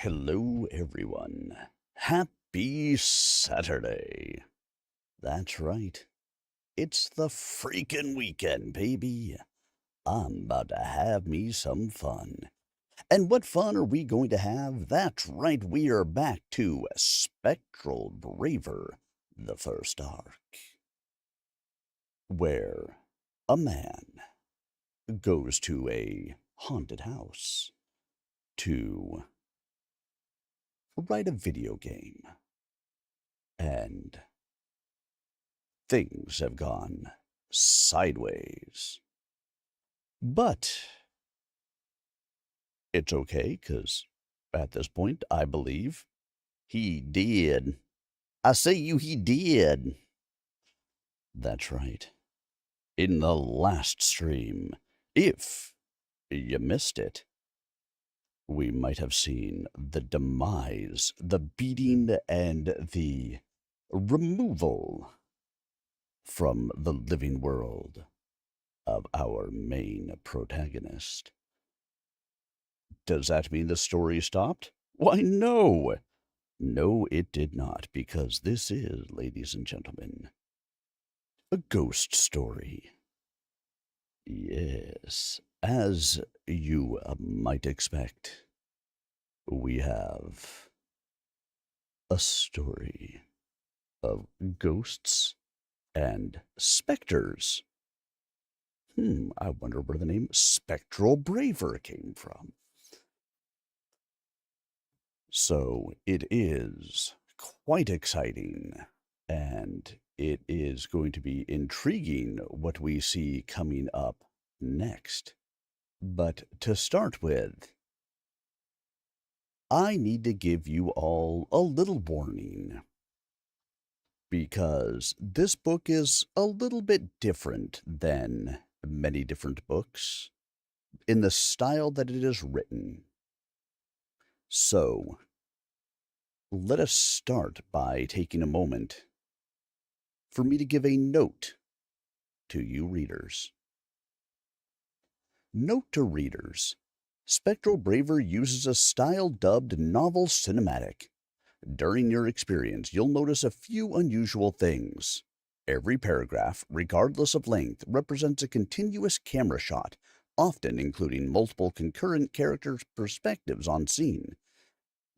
Hello, everyone. Happy Saturday. That's right. It's the freaking weekend, baby. I'm about to have me some fun. And what fun are we going to have? That's right, we are back to Spectral Braver, the first arc, where a man goes to a haunted house to write a video game. And things have gone sideways. But it's okay, because at this point, I believe he did. I say he did. That's right. In the last stream, if you missed it, we might have seen the demise, the beating, and the removal from the living world of our main protagonist. Does that mean the story stopped? Why, no! No, it did not, because this is, ladies and gentlemen, a ghost story. Yes, as you might expect, we have a story of ghosts and specters. I wonder where the name Spectral Braver came from. So it is quite exciting, and it is going to be intriguing what we see coming up next. But to start with, I need to give you all a little warning, because this book is a little bit different than many different books in the style that it is written. So, let us start by taking a moment for me to give a note to you readers. Note to readers: Spectral Braver uses a style dubbed novel cinematic. During your experience, you'll notice a few unusual things. Every paragraph, regardless of length, represents a continuous camera shot, often including multiple concurrent characters' perspectives on scene.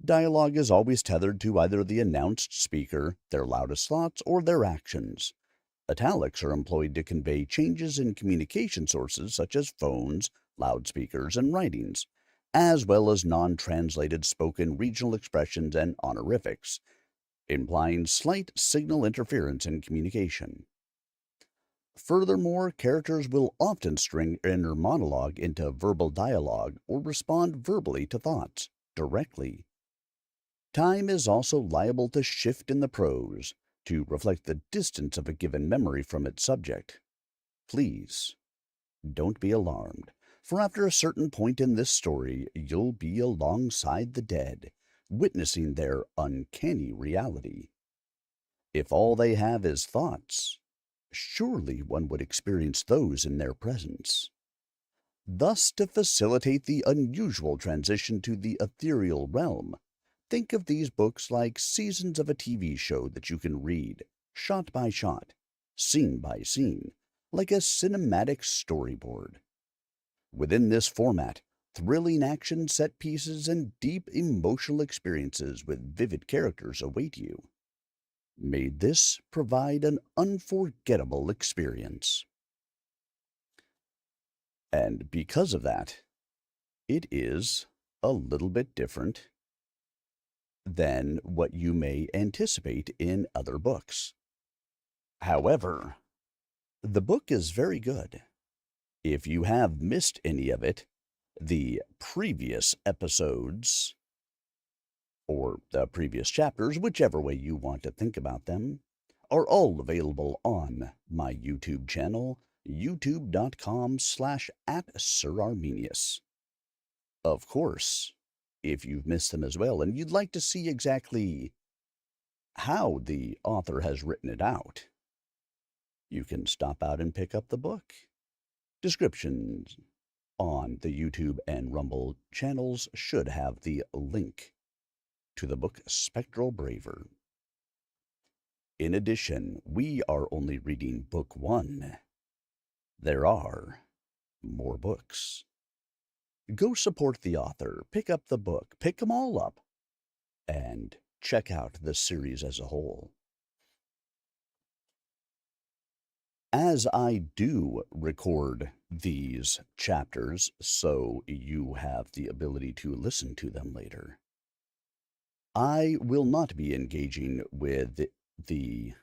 Dialogue is always tethered to either the announced speaker, their loudest thoughts, or their actions. Italics are employed to convey changes in communication sources such as phones, loudspeakers, and writings, as well as non-translated spoken regional expressions and honorifics, implying slight signal interference in communication. Furthermore, characters will often string inner monologue into verbal dialogue or respond verbally to thoughts, directly. Time is also liable to shift in the prose to reflect the distance of a given memory from its subject. Please, don't be alarmed, for after a certain point in this story, you'll be alongside the dead, witnessing their uncanny reality. If all they have is thoughts, surely one would experience those in their presence. Thus, to facilitate the unusual transition to the ethereal realm, think of these books like seasons of a TV show that you can read, shot by shot, scene by scene, like a cinematic storyboard. Within this format, thrilling action set pieces and deep emotional experiences with vivid characters await you. May this provide an unforgettable experience. And because of that, it is a little bit different than what you may anticipate in other books. However, the book is very good. If you have missed any of it, the previous episodes or the previous chapters, whichever way you want to think about them, are all available on my YouTube channel, youtube.com/@SirArminius. Of course, if you've missed them as well and you'd like to see exactly how the author has written it out, you can stop out and pick up the book. Descriptions on the YouTube and Rumble channels should have the link to the book Spectral Braver. In addition, we are only reading book 1. There are more books. Go support the author, pick up the book, pick them all up, and check out the series as a whole. As I do record these chapters, so you have the ability to listen to them later, I will not be engaging with the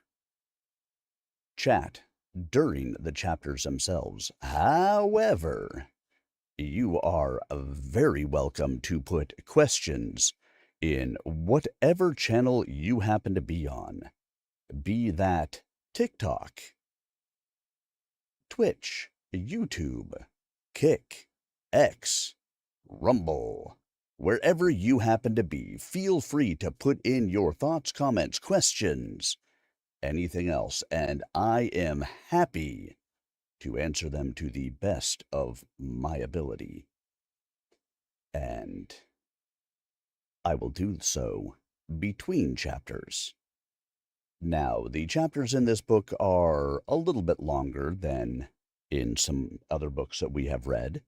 chat during the chapters themselves. However, you are very welcome to put questions in whatever channel you happen to be on, be that TikTok, Twitch, YouTube, Kick, X, Rumble. Wherever you happen to be, feel free to put in your thoughts, comments, questions, anything else, and I am happy to answer them to the best of my ability. And I will do so between chapters. Now, the chapters in this book are a little bit longer than in some other books that we have read,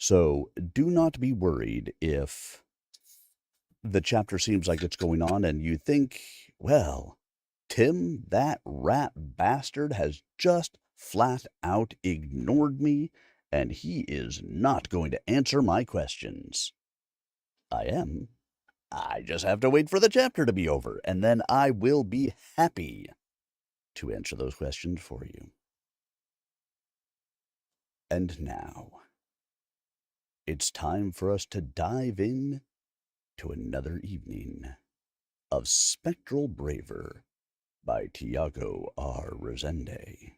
so do not be worried if the chapter seems like it's going on and you think, well, Tim, that rat bastard, has just flat out ignored me, and he is not going to answer my questions. I am. I just have to wait for the chapter to be over, and then I will be happy to answer those questions for you. And now, it's time for us to dive in to another evening of Spectral Braver by Tiago Resende.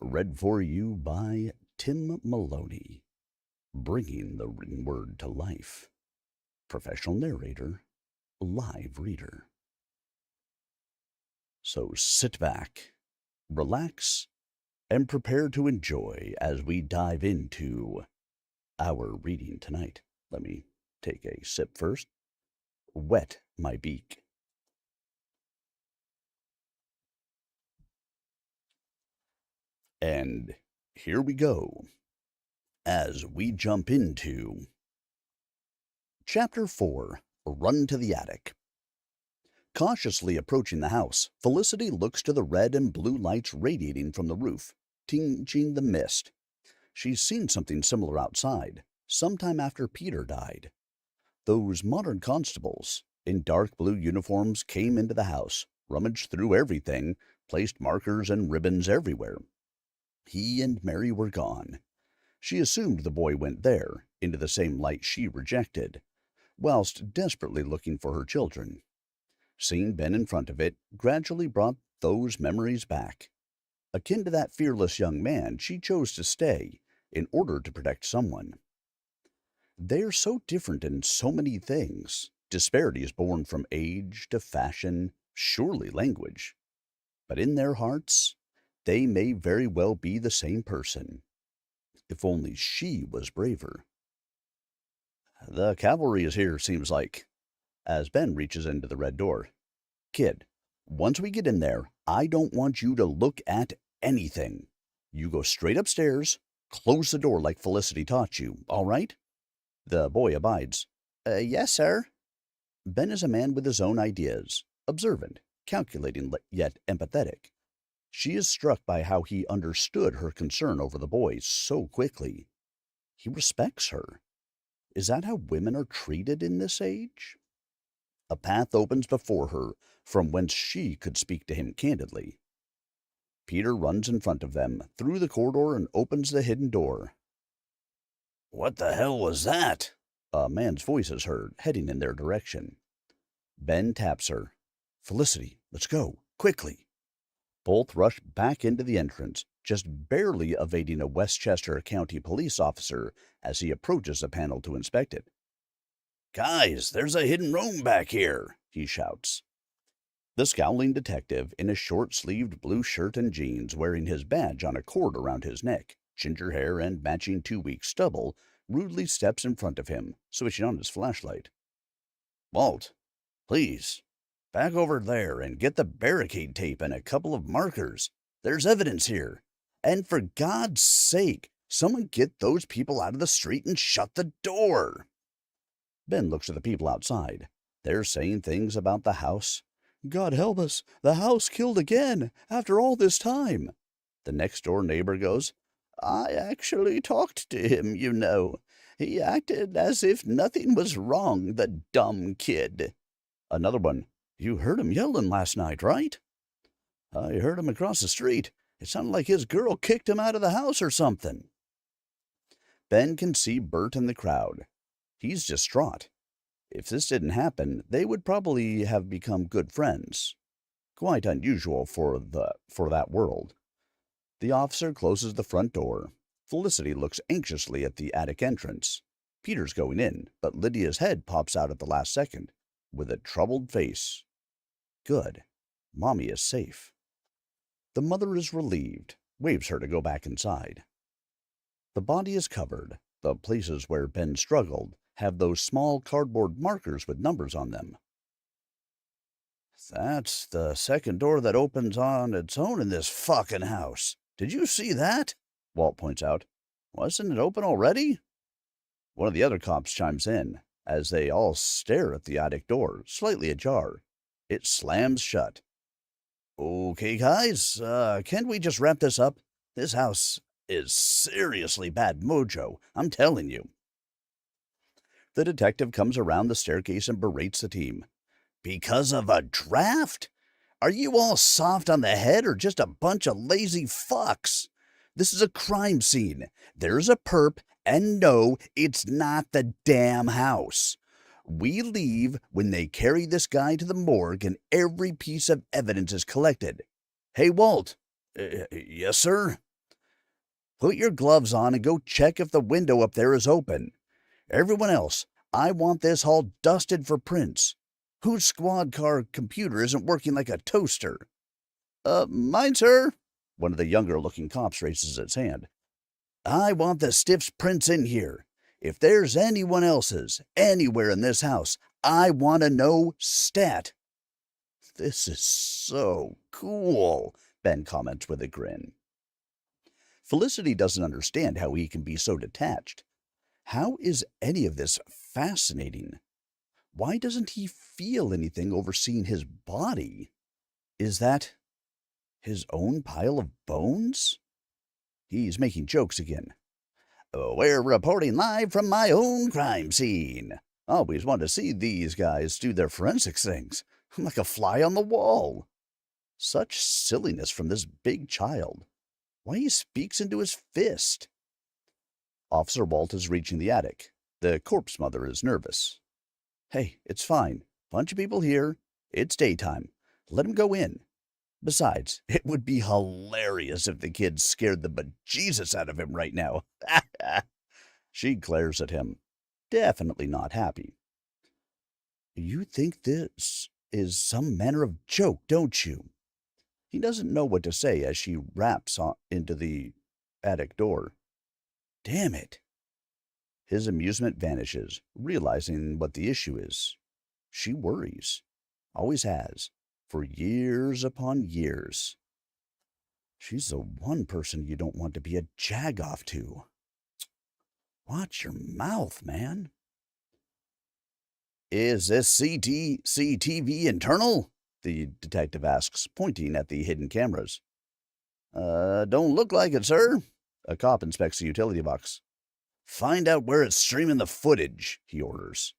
Read for you by Tim Maloney, bringing the written word to life. Professional narrator, live reader. So sit back, relax, and prepare to enjoy as we dive into our reading tonight. Let me take a sip first. Wet my beak. And here we go as we jump into Chapter 4, Run to the Attic. Cautiously approaching the house, Felicity looks to the red and blue lights radiating from the roof, tinging the mist. She's seen something similar outside, sometime after Peter died. Those modern constables in dark blue uniforms came into the house, rummaged through everything, placed markers and ribbons everywhere. He and Mary were gone. She assumed the boy went there, into the same light she rejected, whilst desperately looking for her children. Seeing Ben in front of it gradually brought those memories back. Akin to that fearless young man, she chose to stay in order to protect someone. They're so different in so many things, disparities born from age to fashion, surely language. But in their hearts, they may very well be the same person. If only she was braver. The cavalry is here, seems like, as Ben reaches into the red door. Kid, once we get in there, I don't want you to look at anything. You go straight upstairs, close the door like Felicity taught you, all right? The boy abides. Yes, sir. Ben is a man with his own ideas, observant, calculating, yet empathetic. She is struck by how he understood her concern over the boy so quickly. He respects her. Is that how women are treated in this age? A path opens before her from whence she could speak to him candidly. Peter runs in front of them, through the corridor, and opens the hidden door. What the hell was that? A man's voice is heard, heading in their direction. Ben taps her. Felicity, let's go, quickly. Both rush back into the entrance, just barely evading a Westchester County police officer as he approaches the panel to inspect it. Guys, there's a hidden room back here, he shouts. The scowling detective, in a short-sleeved blue shirt and jeans, wearing his badge on a cord around his neck, ginger hair and matching 2-week stubble, rudely steps in front of him, switching on his flashlight. Walt, Please, back over there and get the barricade tape and a couple of markers. There's evidence here. And for God's sake, someone get those people out of the street and shut the door." Ben looks at the people outside. They're saying things about the house. "God help us, the house killed again, after all this time." The next-door neighbor goes, "I actually talked to him, you know. He acted as if nothing was wrong, the dumb kid." Another one, "You heard him yelling last night, right?" "I heard him across the street. It sounded like his girl kicked him out of the house or something." Ben can see Bert in the crowd. He's distraught. If this didn't happen, they would probably have become good friends. Quite unusual for that world. The officer closes the front door. Felicity looks anxiously at the attic entrance. Peter's going in, but Lydia's head pops out at the last second, with a troubled face. Good. Mommy is safe. The mother is relieved, waves her to go back inside. The body is covered. The places where Ben struggled have those small cardboard markers with numbers on them. "That's the second door that opens on its own in this fucking house. Did you see that?" Walt points out. "Wasn't it open already?" One of the other cops chimes in, as they all stare at the attic door, slightly ajar. It slams shut. "Okay, guys, can't we just wrap this up? This house is seriously bad mojo, I'm telling you." The detective comes around the staircase and berates the team. "Because of a draft? Are you all soft on the head or just a bunch of lazy fucks? This is a crime scene. There's a perp, and no, it's not the damn house. We leave when they carry this guy to the morgue and every piece of evidence is collected. Hey, Walt." Yes, sir?" "Put your gloves on and go check if the window up there is open. Everyone else, I want this hall dusted for prints. Whose squad car computer isn't working like a toaster?" Mine, sir." One of the younger-looking cops raises its hand. "I want the stiff's prints in here. If there's anyone else's, anywhere in this house, I want to know stat." "This is so cool," Ben comments with a grin. Felicity doesn't understand how he can be so detached. How is any of this fascinating? Why doesn't he feel anything over seeing his body? Is that his own pile of bones? He's making jokes again. "We're reporting live from my own crime scene. Always want to see these guys do their forensics things. I'm like a fly on the wall." Such silliness from this big child. Why he speaks into his fist. Officer Walt is reaching the attic. The corpse mother is nervous. "Hey, it's fine. Bunch of people here. It's daytime. Let him go in. Besides, it would be hilarious if the kid scared the bejesus out of him right now." She glares at him, definitely not happy. "You think this is some manner of joke, don't you?" He doesn't know what to say as she raps into the attic door. Damn it. His amusement vanishes, realizing what the issue is. She worries. Always has. For years upon years. She's the one person you don't want to be a jag-off to. Watch your mouth, man. "Is this CCTV internal?" the detective asks, pointing at the hidden cameras. Don't look like it, sir." A cop inspects the utility box. "Find out where it's streaming the footage," he orders.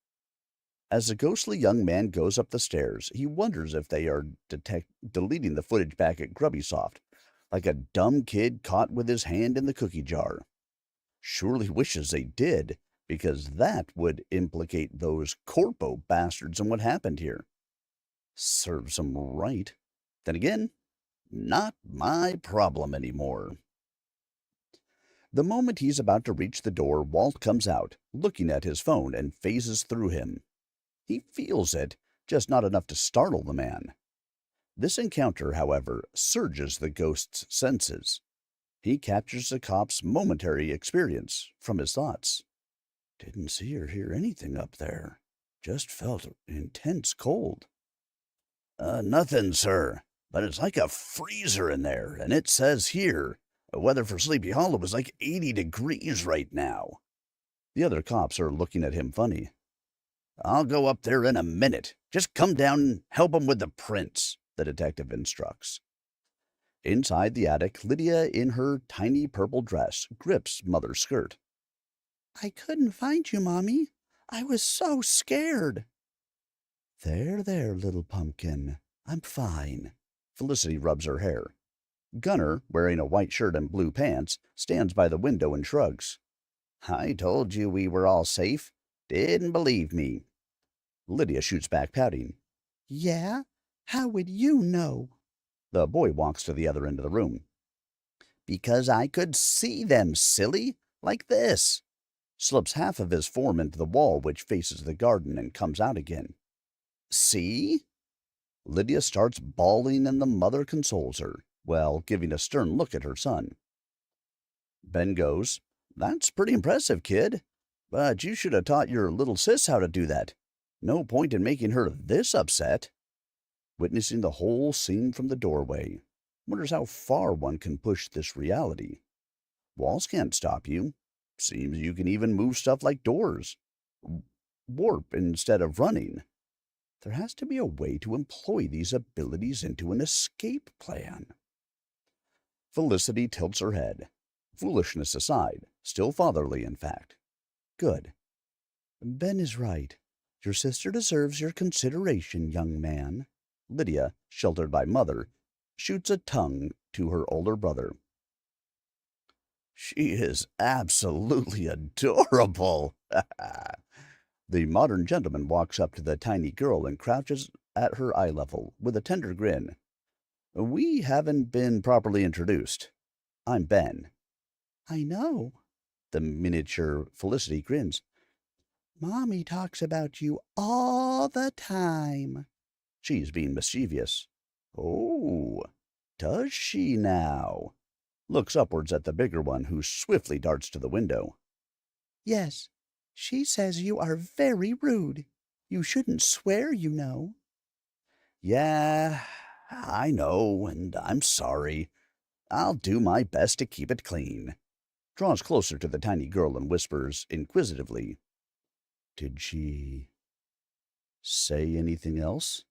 As the ghostly young man goes up the stairs, he wonders if they are deleting the footage back at Grubbysoft, like a dumb kid caught with his hand in the cookie jar. Surely wishes they did, because that would implicate those corpo bastards in what happened here. Serves them right. Then again, not my problem anymore. The moment he's about to reach the door, Walt comes out, looking at his phone, and phases through him. He feels it, just not enough to startle the man. This encounter, however, surges the ghost's senses. He captures the cop's momentary experience from his thoughts. "Didn't see or hear anything up there." Just felt intense cold. Nothing, sir. But it's like a freezer in there, and it says here, weather for Sleepy Hollow is like 80 degrees right now. The other cops are looking at him funny. I'll go up there in a minute. Just come down and help him with the prints, the detective instructs. Inside the attic, Lydia, in her tiny purple dress, grips Mother's skirt. I couldn't find you, Mommy. I was so scared. There, little pumpkin. I'm fine. Felicity rubs her hair. Gunner, wearing a white shirt and blue pants, stands by the window and shrugs. I told you we were all safe. Didn't believe me. Lydia shoots back, pouting. Yeah? How would you know? The boy walks to the other end of the room. Because I could see them, silly. Like this. Slips half of his form into the wall which faces the garden and comes out again. See? Lydia starts bawling and the mother consoles her, while giving a stern look at her son. Ben goes, That's pretty impressive, kid. But you should have taught your little sis how to do that. No point in making her this upset. Witnessing the whole scene from the doorway, wonders how far one can push this reality. Walls can't stop you. Seems you can even move stuff like doors. Warp instead of running. There has to be a way to employ these abilities into an escape plan. Felicity tilts her head. Foolishness aside, still fatherly, in fact. Good. Ben is right. Your sister deserves your consideration, young man. Lydia, sheltered by Mother, shoots a tongue to her older brother. She is absolutely adorable. The modern gentleman walks up to the tiny girl and crouches at her eye level with a tender grin. We haven't been properly introduced. I'm Ben. I know. The miniature Felicity grins. Mommy talks about you all the time. She's being mischievous. Oh, does she now? Looks upwards at the bigger one, who swiftly darts to the window. Yes, she says you are very rude. You shouldn't swear, you know. Yeah, I know, and I'm sorry. I'll do my best to keep it clean. Draws closer to the tiny girl and whispers inquisitively. Did she say anything else?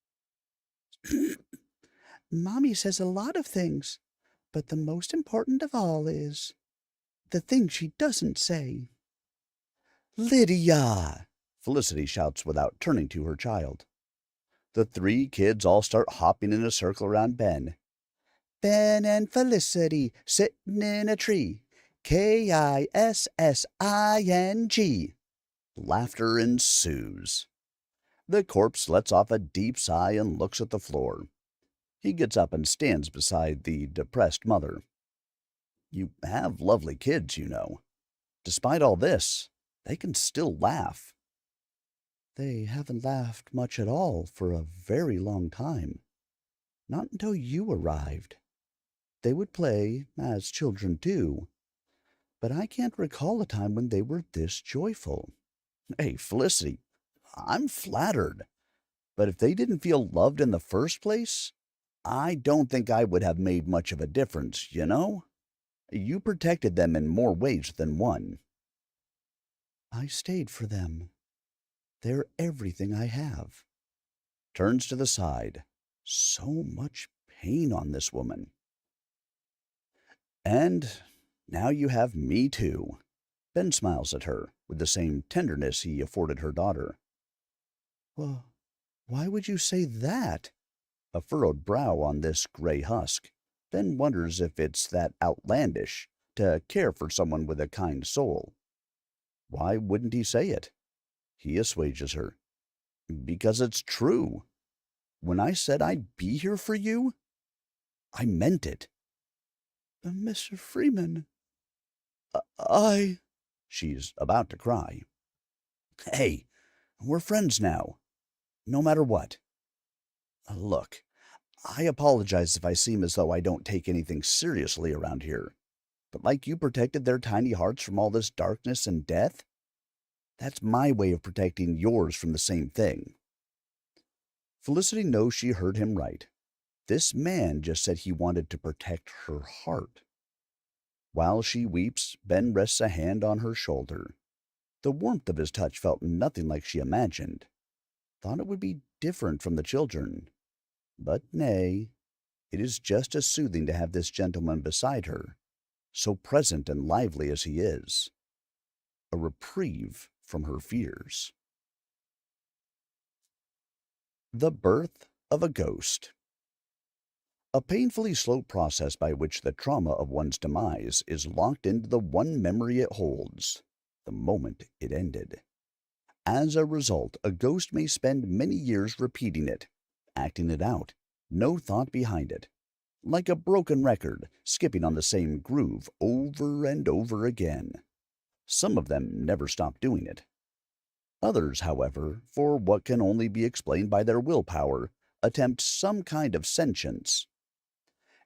Mommy says a lot of things, but the most important of all is the thing she doesn't say. Lydia! Felicity shouts without turning to her child. The three kids all start hopping in a circle around Ben. Ben and Felicity sitting in a tree. Kissing. Laughter ensues. The corpse lets off a deep sigh and looks at the floor. He gets up and stands beside the depressed mother. You have lovely kids, you know. Despite all this, they can still laugh. They haven't laughed much at all for a very long time. Not until you arrived. They would play, as children do, but I can't recall a time when they were this joyful. Hey, Felicity, I'm flattered. But if they didn't feel loved in the first place, I don't think I would have made much of a difference, you know? You protected them in more ways than one. I stayed for them. They're everything I have. Turns to the side. So much pain on this woman. And now you have me too. Ben smiles at her with the same tenderness he afforded her daughter. Well, why would you say that? A furrowed brow on this gray husk. Ben wonders if it's that outlandish to care for someone with a kind soul. Why wouldn't he say it? He assuages her. Because it's true. When I said I'd be here for you, I meant it. Mr. Freeman, I... She's about to cry. Hey, we're friends now. No matter what. Look, I apologize if I seem as though I don't take anything seriously around here. But like you protected their tiny hearts from all this darkness and death, That's my way of protecting yours from the same thing. Felicity knows she heard him right. This man just said he wanted to protect her heart. While she weeps, Ben rests a hand on her shoulder. The warmth of his touch felt nothing like she imagined. Thought it would be different from the children. But nay, it is just as soothing to have this gentleman beside her, so present and lively as he is. A reprieve from her fears. The birth of a ghost. A painfully slow process by which the trauma of one's demise is locked into the one memory it holds, the moment it ended. As a result, a ghost may spend many years repeating it, acting it out, no thought behind it, like a broken record, skipping on the same groove over and over again. Some of them never stop doing it. Others, however, for what can only be explained by their willpower, attempt some kind of sentience.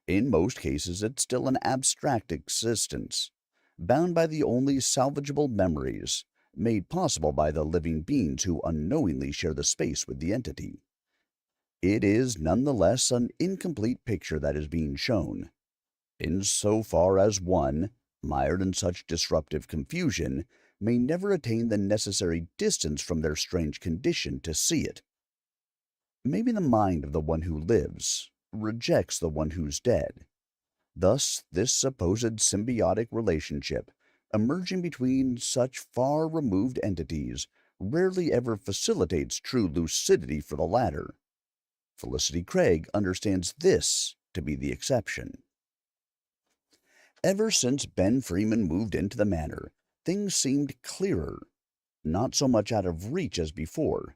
In most cases, it's still an abstract existence, bound by the only salvageable memories, made possible by the living beings who unknowingly share the space with the entity. It is nonetheless an incomplete picture that is being shown, insofar as one, mired in such disruptive confusion, may never attain the necessary distance from their strange condition to see it. Maybe the mind of the one who lives rejects the one who's dead. Thus, this supposed symbiotic relationship, emerging between such far-removed entities, rarely ever facilitates true lucidity for the latter. Felicity Craig understands this to be the exception. Ever since Ben Freeman moved into the manor, things seemed clearer, not so much out of reach as before.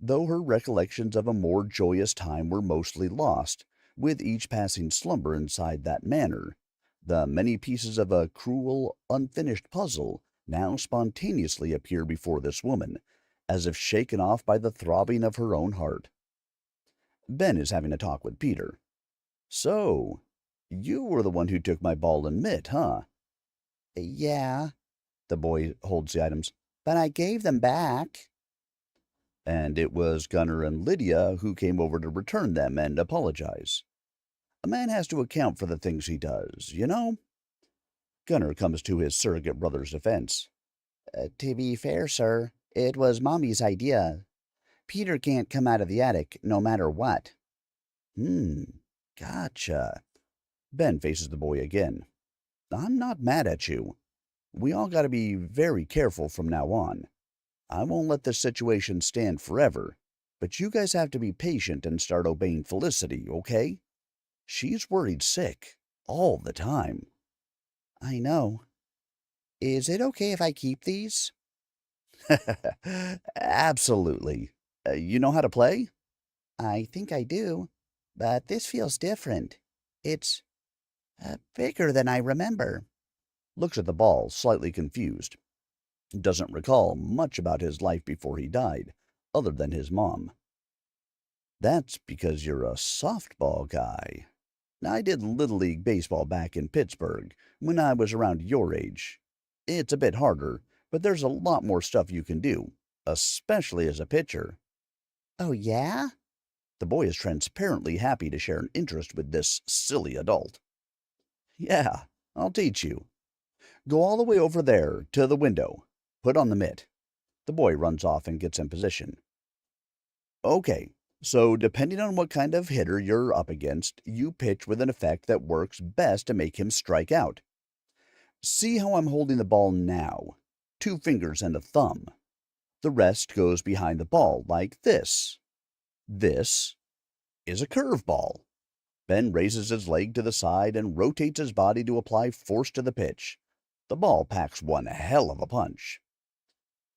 Though her recollections of a more joyous time were mostly lost, with each passing slumber inside that manor, the many pieces of a cruel, unfinished puzzle now spontaneously appear before this woman, as if shaken off by the throbbing of her own heart. Ben is having a talk with Peter. "So, you were the one who took my ball and mitt, huh?" Yeah, The boy holds the items. but I gave them back. "And it was Gunnar and Lydia who came over to return them and apologize. A man has to account for the things he does, you know?" Gunnar comes to his surrogate brother's defense. To be fair, sir, it was Mommy's idea. Peter can't come out of the attic no matter what. Gotcha. Ben faces the boy again. "I'm not mad at you. We all gotta be very careful from now on. I won't let this situation stand forever, but you guys have to be patient and start obeying Felicity, okay? She's worried sick all the time." I know. Is it okay if I keep these? Absolutely. You know how to play? I think I do, but this feels different. It's bigger than I remember. Looks at the ball, slightly confused. Doesn't recall much about his life before he died, other than his mom. "That's because you're a softball guy. I did Little League baseball back in Pittsburgh when I was around your age. It's a bit harder, but there's a lot more stuff you can do, especially as a pitcher." Oh, yeah? The boy is transparently happy to share an interest with this silly adult. "Yeah, I'll teach you. Go all the way over there to the window. Put on the mitt." The boy runs off and gets in position. "Okay, so depending on what kind of hitter you're up against, you pitch with an effect that works best to make him strike out. See how I'm holding the ball now? 2 fingers and a thumb. The rest goes behind the ball like this. This is a curveball." Ben raises his leg to the side and rotates his body to apply force to the pitch. The ball packs one hell of a punch.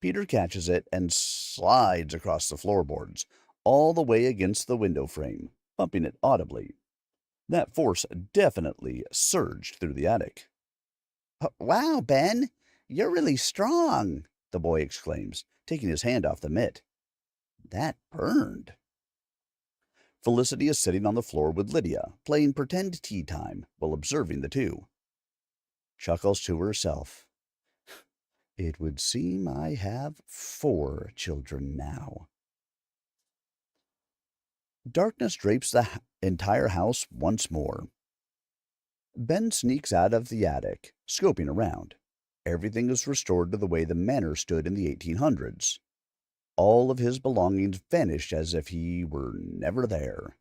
Peter catches it and slides across the floorboards, all the way against the window frame, bumping it audibly. That force definitely surged through the attic. Wow, Ben, you're really strong, The boy exclaims, taking his hand off the mitt. That burned. Felicity is sitting on the floor with Lydia, playing pretend tea time while observing the two. Chuckles to herself. It would seem I have 4 children now. Darkness drapes the entire house once more. Ben sneaks out of the attic, scoping around. Everything is restored to the way the manor stood in the 1800s. All of his belongings vanish as if he were never there.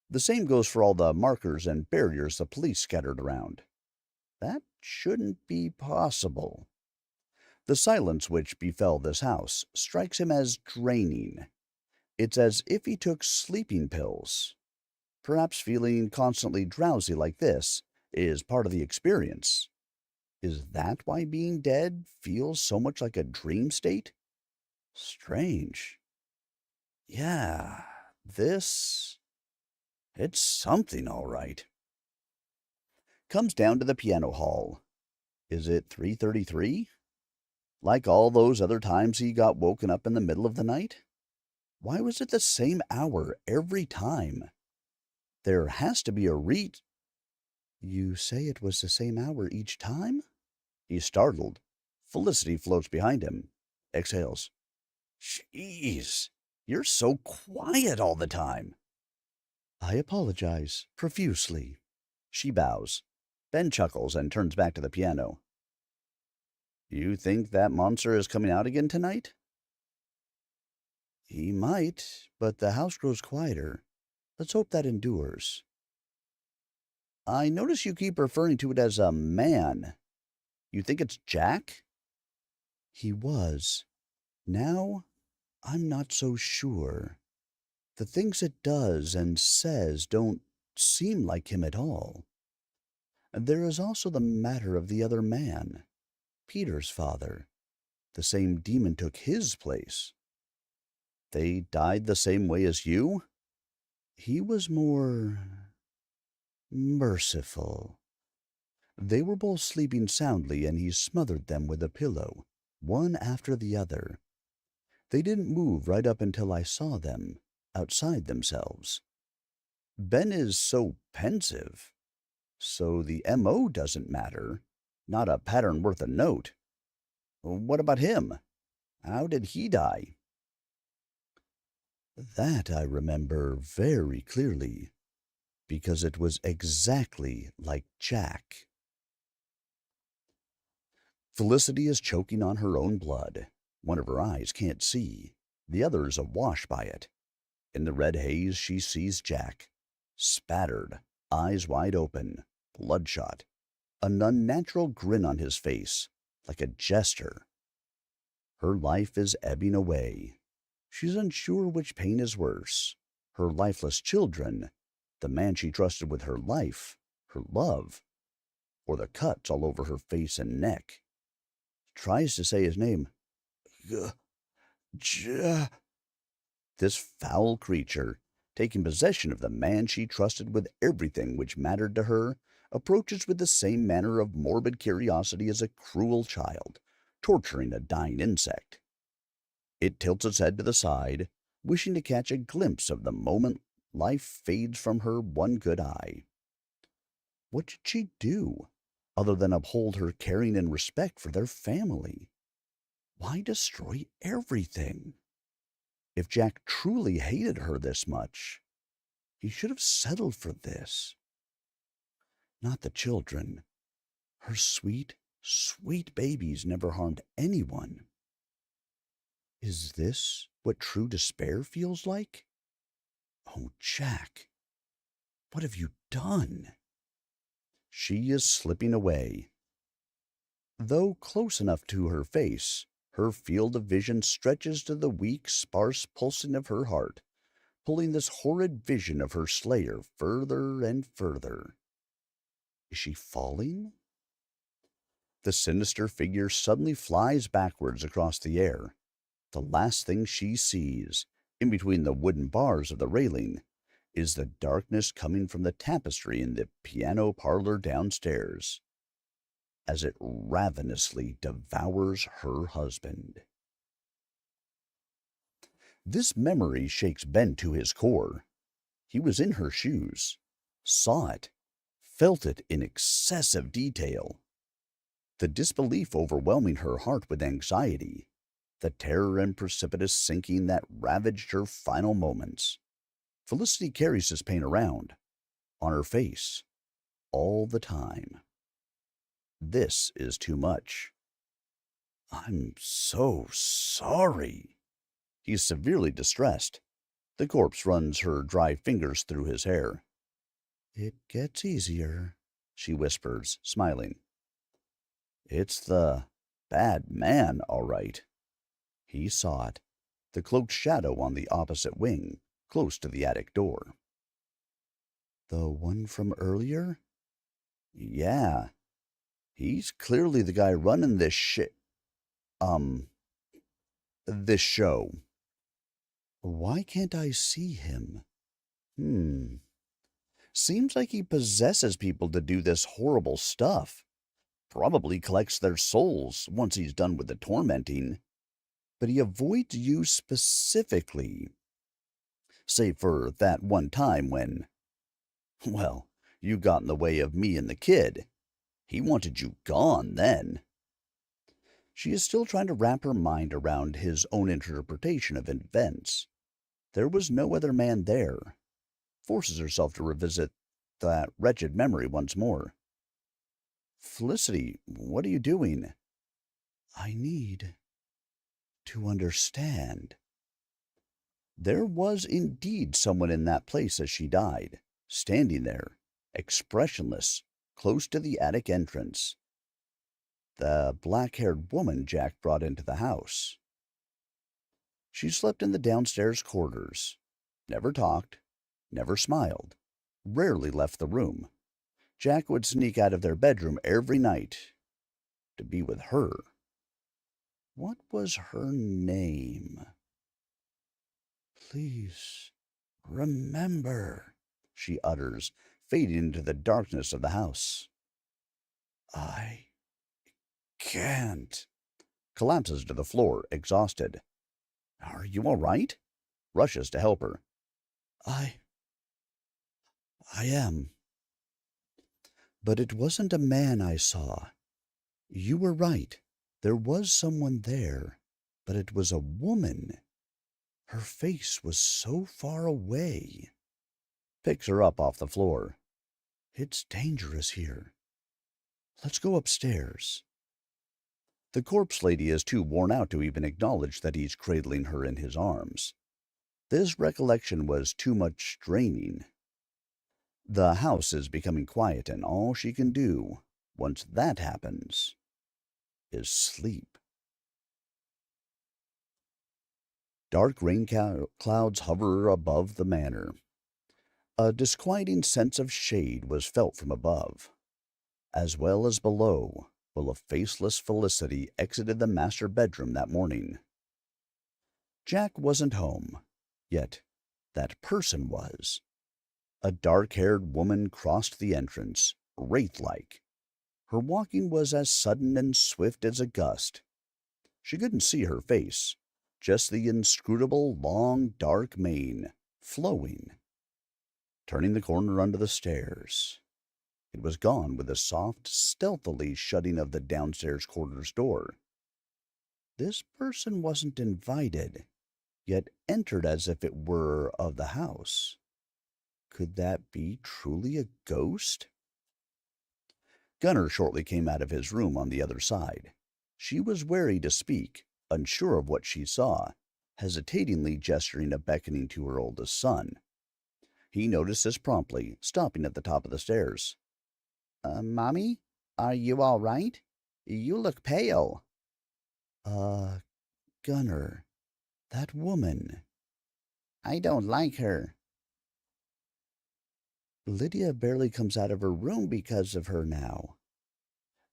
The same goes for all the markers and barriers the police scattered around. That shouldn't be possible. The silence which befell this house strikes him as draining. It's as if he took sleeping pills. Perhaps feeling constantly drowsy like this is part of the experience. Is that why being dead feels so much like a dream state? Strange. Yeah, this. It's something, all right. Comes down to the piano hall. Is it 3:33? Like all those other times he got woken up in the middle of the night? Why was it the same hour every time? There has to be a You say it was the same hour each time? He's startled. Felicity floats behind him. Exhales. Jeez, you're so quiet all the time. I apologize profusely. She bows. Ben chuckles and turns back to the piano. You think that monster is coming out again tonight? He might, but the house grows quieter. Let's hope that endures. I notice you keep referring to it as a man. You think it's Jack? He was. Now, I'm not so sure. The things it does and says don't seem like him at all. There is also the matter of the other man, Peter's father. The same demon took his place. They died the same way as you? He was more merciful. They were both sleeping soundly, and he smothered them with a pillow, one after the other. They didn't move right up until I saw them, outside themselves. Ben is so pensive. So the M.O. doesn't matter. Not a pattern worth a note. What about him? How did he die? That I remember very clearly, because it was exactly like Jack. Felicity is choking on her own blood. One of her eyes can't see, the other is awash by it. In the red haze, she sees Jack, spattered, eyes wide open, bloodshot, an unnatural grin on his face, like a jester. Her life is ebbing away. She's unsure which pain is worse, her lifeless children, the man she trusted with her life, her love, or the cuts all over her face and neck. Tries to say his name. This foul creature, taking possession of the man she trusted with everything which mattered to her, approaches with the same manner of morbid curiosity as a cruel child, torturing a dying insect. It tilts its head to the side, wishing to catch a glimpse of the moment life fades from her one good eye. What did she do, other than uphold her caring and respect for their family? Why destroy everything? If Jack truly hated her this much, he should have settled for this. Not the children. Her sweet, sweet babies never harmed anyone. Is this what true despair feels like? Oh, Jack, what have you done? She is slipping away. Though close enough to her face, her field of vision stretches to the weak, sparse pulsing of her heart, pulling this horrid vision of her slayer further and further. Is she falling? The sinister figure suddenly flies backwards across the air. The last thing she sees, in between the wooden bars of the railing, is the darkness coming from the tapestry in the piano parlor downstairs, as it ravenously devours her husband. This memory shakes Ben to his core. He was in her shoes, saw it, felt it in excessive detail. the disbelief overwhelming her heart with anxiety, the terror and precipitous sinking that ravaged her final moments. Felicity carries this pain around, on her face, all the time. This is too much. I'm so sorry. He's severely distressed. The corpse runs her dry fingers through his hair. It gets easier, she whispers, smiling. It's the bad man, all right. He saw it, the cloaked shadow on the opposite wing, close to the attic door. The one from earlier? Yeah. He's clearly the guy running this show. Why can't I see him? Seems like he possesses people to do this horrible stuff. Probably collects their souls once he's done with the tormenting. But he avoids you specifically. Save for that one time when, well, you got in the way of me and the kid. He wanted you gone then. She is still trying to wrap her mind around his own interpretation of events. There was no other man there. Forces herself to revisit that wretched memory once more. Felicity, what are you doing? I need to understand. There was indeed someone in that place as she died, standing there, expressionless, close to the attic entrance. The black-haired woman Jack brought into the house. She slept in the downstairs quarters, never talked, never smiled, rarely left the room. Jack would sneak out of their bedroom every night to be with her. What was her name? Please remember, she utters, fading into the darkness of the house. I can't. Collapses to the floor, exhausted. Are you all right? Rushes to help her. I am. But it wasn't a man I saw. You were right. There was someone there, but it was a woman. Her face was so far away. Picks her up off the floor. It's dangerous here. Let's go upstairs. The corpse lady is too worn out to even acknowledge that he's cradling her in his arms. This recollection was too much straining. The house is becoming quiet, and all she can do, once that happens, is sleep. Dark rain clouds hover above the manor. A disquieting sense of shade was felt from above, as well as below, while a faceless Felicity exited the master bedroom that morning. Jack wasn't home, yet that person was. A dark-haired woman crossed the entrance, wraith-like. Her walking was as sudden and swift as a gust. She couldn't see her face, just the inscrutable, long, dark mane, flowing. Turning the corner under the stairs, it was gone with a soft, stealthily shutting of the downstairs quarters door. This person wasn't invited, yet entered as if it were of the house. Could that be truly a ghost? Gunner shortly came out of his room on the other side. She was wary to speak, unsure of what she saw, hesitatingly gesturing a beckoning to her oldest son. He noticed this promptly, stopping at the top of the stairs. Mommy, are you all right? You look pale. Gunner, that woman. I don't like her. Lydia barely comes out of her room because of her now.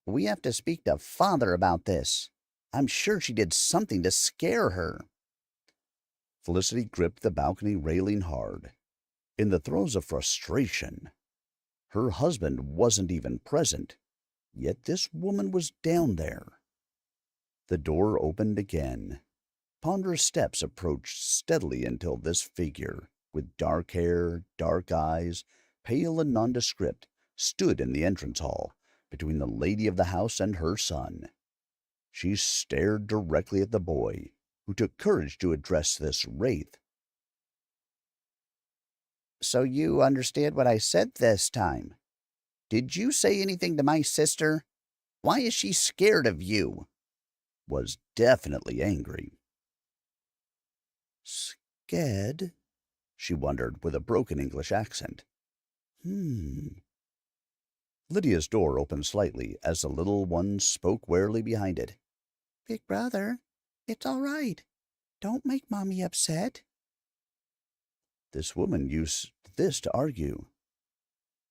We have to speak to Father about this. I'm sure she did something to scare her. Felicity gripped the balcony railing hard. In the throes of frustration, her husband wasn't even present, yet this woman was down there. The door opened again. Ponderous steps approached steadily until this figure, with dark hair, dark eyes, pale and nondescript, stood in the entrance hall, between the lady of the house and her son. She stared directly at the boy, who took courage to address this wraith. So you understand what I said this time. Did you say anything to my sister? Why is she scared of you? Was definitely angry. Scared? She wondered with a broken English accent. Lydia's door opened slightly as the little one spoke warily behind it. Big brother, it's all right. Don't make Mommy upset. This woman used this to argue.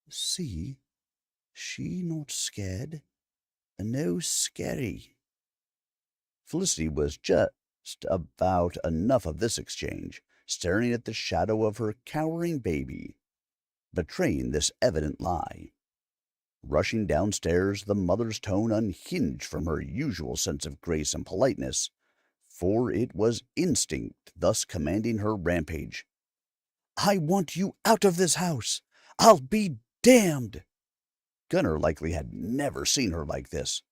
See, she not scared. No scary. Felicity was just about enough of this exchange, staring at the shadow of her cowering baby, betraying this evident lie. Rushing downstairs, the mother's tone unhinged from her usual sense of grace and politeness, for it was instinct thus commanding her rampage. "I want you out of this house! I'll be damned!" Gunnar likely had never seen her like this.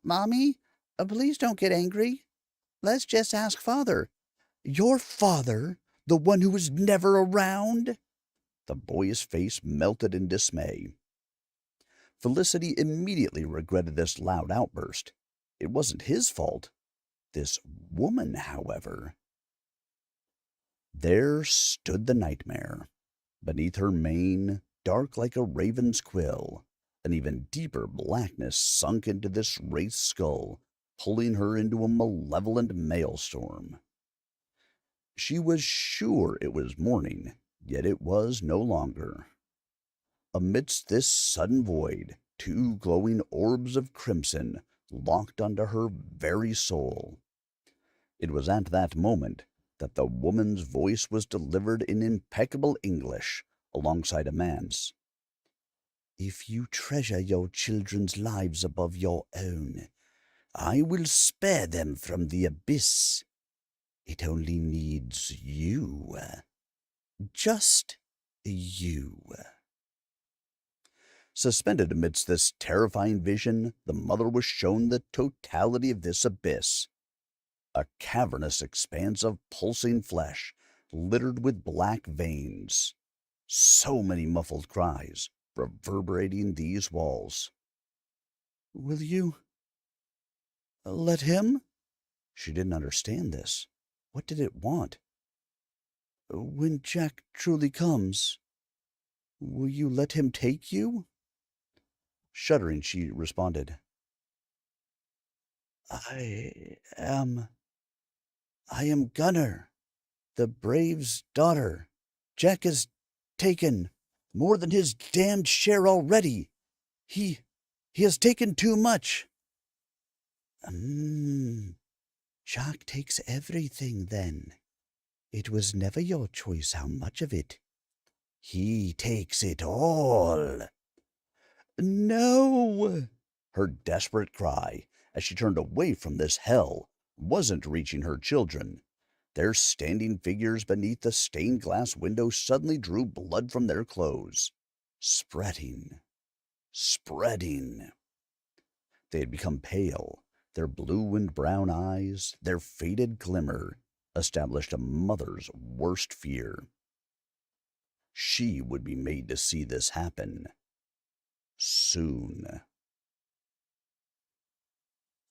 Mommy, please don't get angry. Let's just ask Father. Your father? The one who was never around? The boy's face melted in dismay. Felicity immediately regretted this loud outburst. It wasn't his fault. This woman, however. There stood the nightmare. Beneath her mane, dark like a raven's quill, an even deeper blackness sunk into this wraith's skull, pulling her into a malevolent maelstrom. She was sure it was morning, yet it was no longer. Amidst this sudden void, two glowing orbs of crimson locked onto her very soul. It was at that moment that the woman's voice was delivered in impeccable English alongside a man's. "If you treasure your children's lives above your own, I will spare them from the abyss. It only needs you. Just you." Suspended amidst this terrifying vision, the mother was shown the totality of this abyss. A cavernous expanse of pulsing flesh, littered with black veins. So many muffled cries reverberating these walls. "Will you let him?" She didn't understand this. What did it want? "When Jack truly comes, will you let him take you?" Shuddering, she responded, I am Gunnar, the Brave's daughter. Jack has taken more than his damned share already. He has taken too much." Jack takes everything, then. It was never your choice how much of it. He takes it all. No! Her desperate cry, as she turned away from this hell, wasn't reaching her children. Their standing figures beneath the stained glass window suddenly drew blood from their clothes. Spreading. They had become pale. Their blue and brown eyes, their faded glimmer, established a mother's worst fear. She would be made to see this happen. Soon.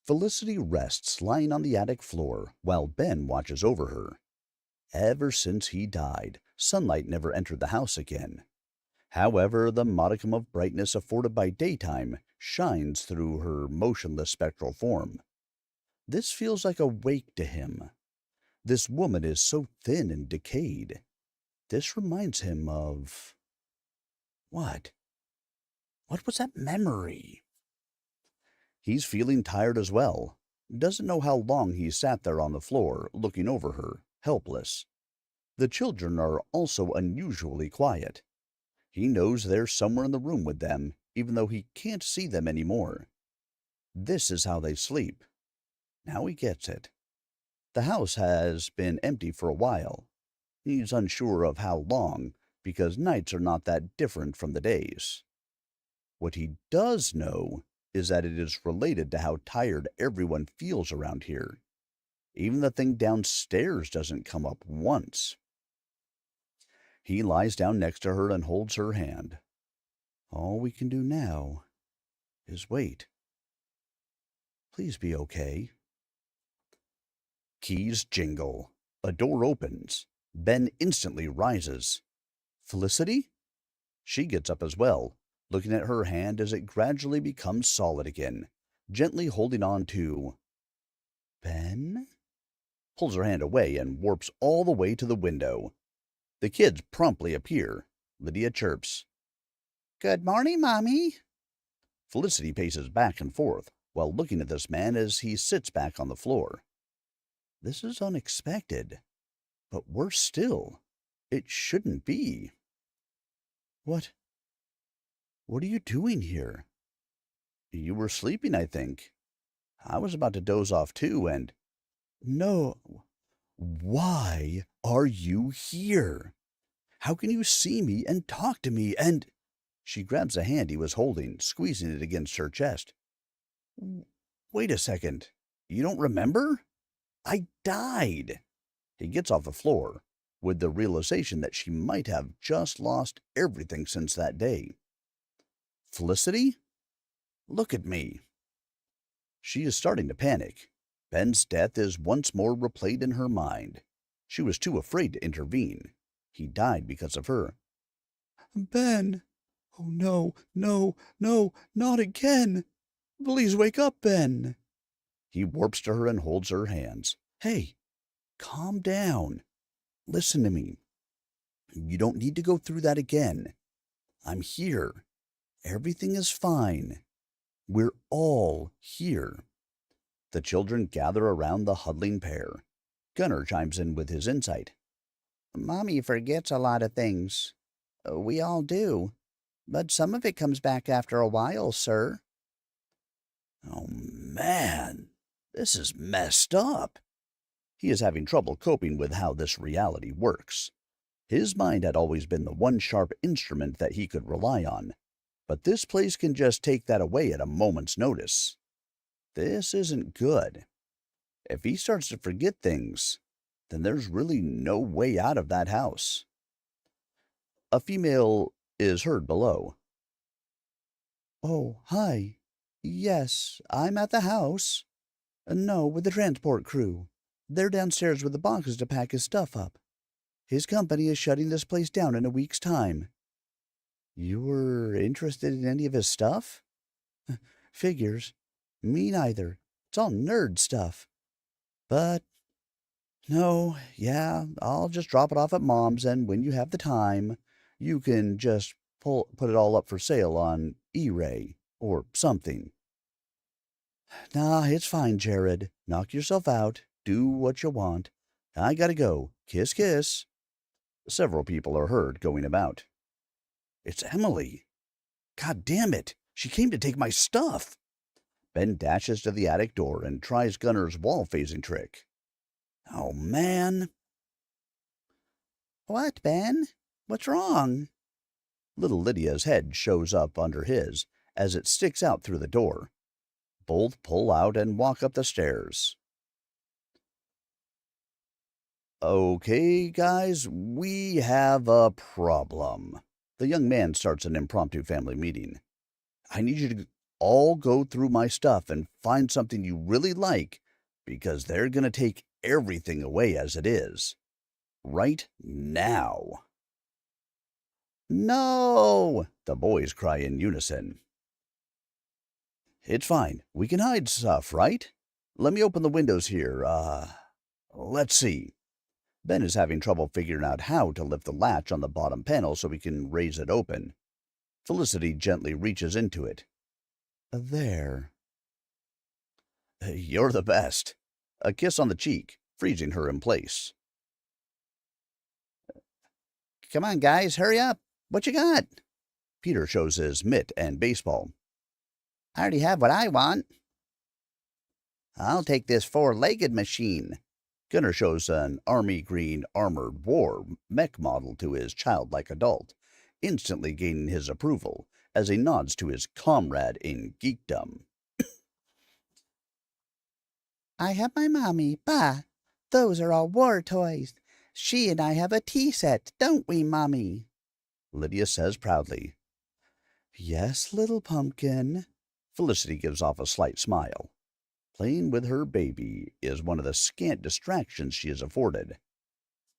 Felicity rests lying on the attic floor while Ben watches over her. Ever since he died, sunlight never entered the house again. However, the modicum of brightness afforded by daytime shines through her motionless spectral form. This feels like a wake to him. This woman is so thin and decayed. This reminds him of... What? What was that memory? He's feeling tired as well. Doesn't know how long he sat there on the floor, looking over her, helpless. The children are also unusually quiet. He knows they're somewhere in the room with them, even though he can't see them anymore. This is how they sleep. Now he gets it. The house has been empty for a while. He's unsure of how long, because nights are not that different from the days. What he does know is that it is related to how tired everyone feels around here. Even the thing downstairs doesn't come up once. He lies down next to her and holds her hand. All we can do now is wait. Please be okay. Keys jingle. A door opens. Ben instantly rises. Felicity? She gets up as well, looking at her hand as it gradually becomes solid again, gently holding on to. Ben? Pulls her hand away and warps all the way to the window. The kids promptly appear. Lydia chirps. Good morning, Mommy. Felicity paces back and forth while looking at this man as he sits back on the floor. This is unexpected, but worse still, it shouldn't be. What are you doing here? You were sleeping, I think. I was about to doze off too, and... No. Why are you here? How can you see me and talk to me and... She grabs a hand he was holding, squeezing it against her chest. Wait a second. You don't remember? I died. He gets off the floor, with the realization that she might have just lost everything since that day. Felicity? Look at me. She is starting to panic. Ben's death is once more replayed in her mind. She was too afraid to intervene. He died because of her. Ben! Oh, no, no, no, not again! Please wake up, Ben! He warps to her and holds her hands. Hey, calm down. Listen to me. You don't need to go through that again. I'm here. Everything is fine. We're all here. The children gather around the huddling pair. Gunnar chimes in with his insight. Mommy forgets a lot of things. We all do. But some of it comes back after a while, sir. Oh, man. This is messed up. He is having trouble coping with how this reality works. His mind had always been the one sharp instrument that he could rely on, but this place can just take that away at a moment's notice. This isn't good. If he starts to forget things, then there's really no way out of that house. A female is heard below. Oh, hi. Yes, I'm at the house. No, with the transport crew. They're downstairs with the boxes to pack his stuff up. His company is shutting this place down in a week's time. You were interested in any of his stuff? Figures. Me neither. It's all nerd stuff. But, no, yeah, I'll just drop it off at Mom's, and when you have the time, you can just put it all up for sale on eRay or something. Nah, it's fine, Jared. Knock yourself out. Do what you want. I gotta go. Kiss, kiss. Several people are heard going about. It's Emily. God damn it. She came to take my stuff. Ben dashes to the attic door and tries Gunnar's wall-phasing trick. Oh, man. What, Ben? What's wrong? Little Lydia's head shows up under his as it sticks out through the door. Both pull out and walk up the stairs. Okay, guys, we have a problem. The young man starts an impromptu family meeting. I need you to all go through my stuff and find something you really like, because they're going to take everything away as it is. Right now. No! The boys cry in unison. It's fine. We can hide stuff, right? Let me open the windows here. Let's see. Ben is having trouble figuring out how to lift the latch on the bottom panel so he can raise it open. Felicity gently reaches into it. There. You're the best. A kiss on the cheek, freezing her in place. Come on, guys, hurry up. What you got? Peter shows his mitt and baseball. I already have what I want. I'll take this four-legged machine. Gunnar shows an army green armored war mech model to his childlike adult, instantly gaining his approval, as he nods to his comrade in geekdom. I have my mommy. Bah! Those are all war toys. She and I have a tea set, don't we, Mommy? Lydia says proudly. Yes, little pumpkin. Felicity gives off a slight smile. Playing with her baby is one of the scant distractions she is afforded.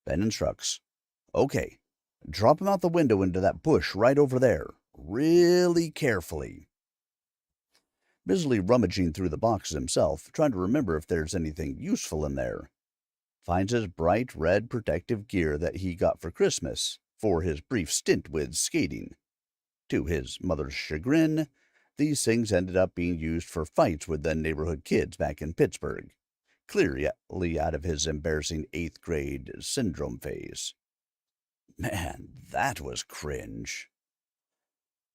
Ben instructs, Okay, drop him out the window into that bush right over there, really carefully. Busily rummaging through the boxes himself, trying to remember if there's anything useful in there. Finds his bright red protective gear that he got for Christmas for his brief stint with skating. To his mother's chagrin, these things ended up being used for fights with the neighborhood kids back in Pittsburgh, clearly out of his embarrassing 8th grade syndrome phase. Man, that was cringe.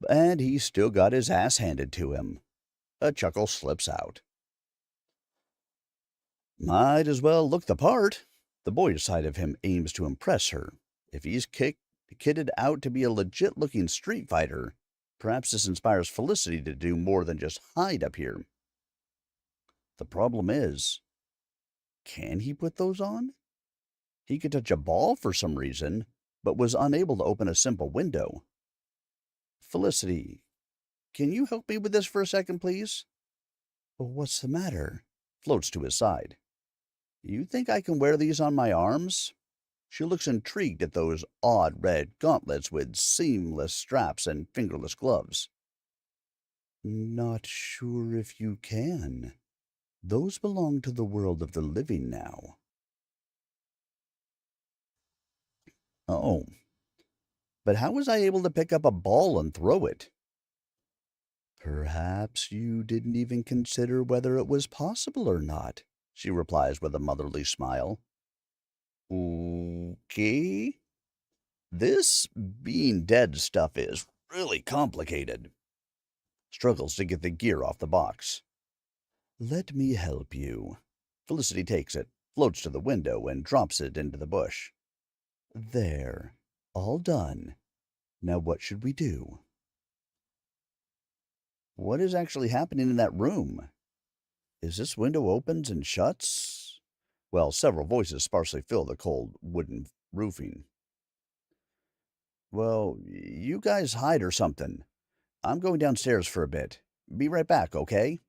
And he still got his ass handed to him. A chuckle slips out. Might as well look the part. The boyish side of him aims to impress her. If he's kitted out to be a legit-looking street fighter, perhaps this inspires Felicity to do more than just hide up here. The problem is, can he put those on? He could touch a ball for some reason, but was unable to open a simple window. Felicity, can you help me with this for a second, please? What's the matter? Floats to his side. You think I can wear these on my arms? She looks intrigued at those odd red gauntlets with seamless straps and fingerless gloves. Not sure if you can. Those belong to the world of the living now. Oh, but how was I able to pick up a ball and throw it? Perhaps you didn't even consider whether it was possible or not, she replies with a motherly smile. Okay. This being dead stuff is really complicated. Struggles to get the gear off the box. Let me help you. Felicity takes it, floats to the window, and drops it into the bush. There. All done. Now what should we do? What is actually happening in that room? Is this window opens and shuts? Well, several voices sparsely fill the cold wooden roofing. Well, you guys hide or something. I'm going downstairs for a bit. Be right back, okay?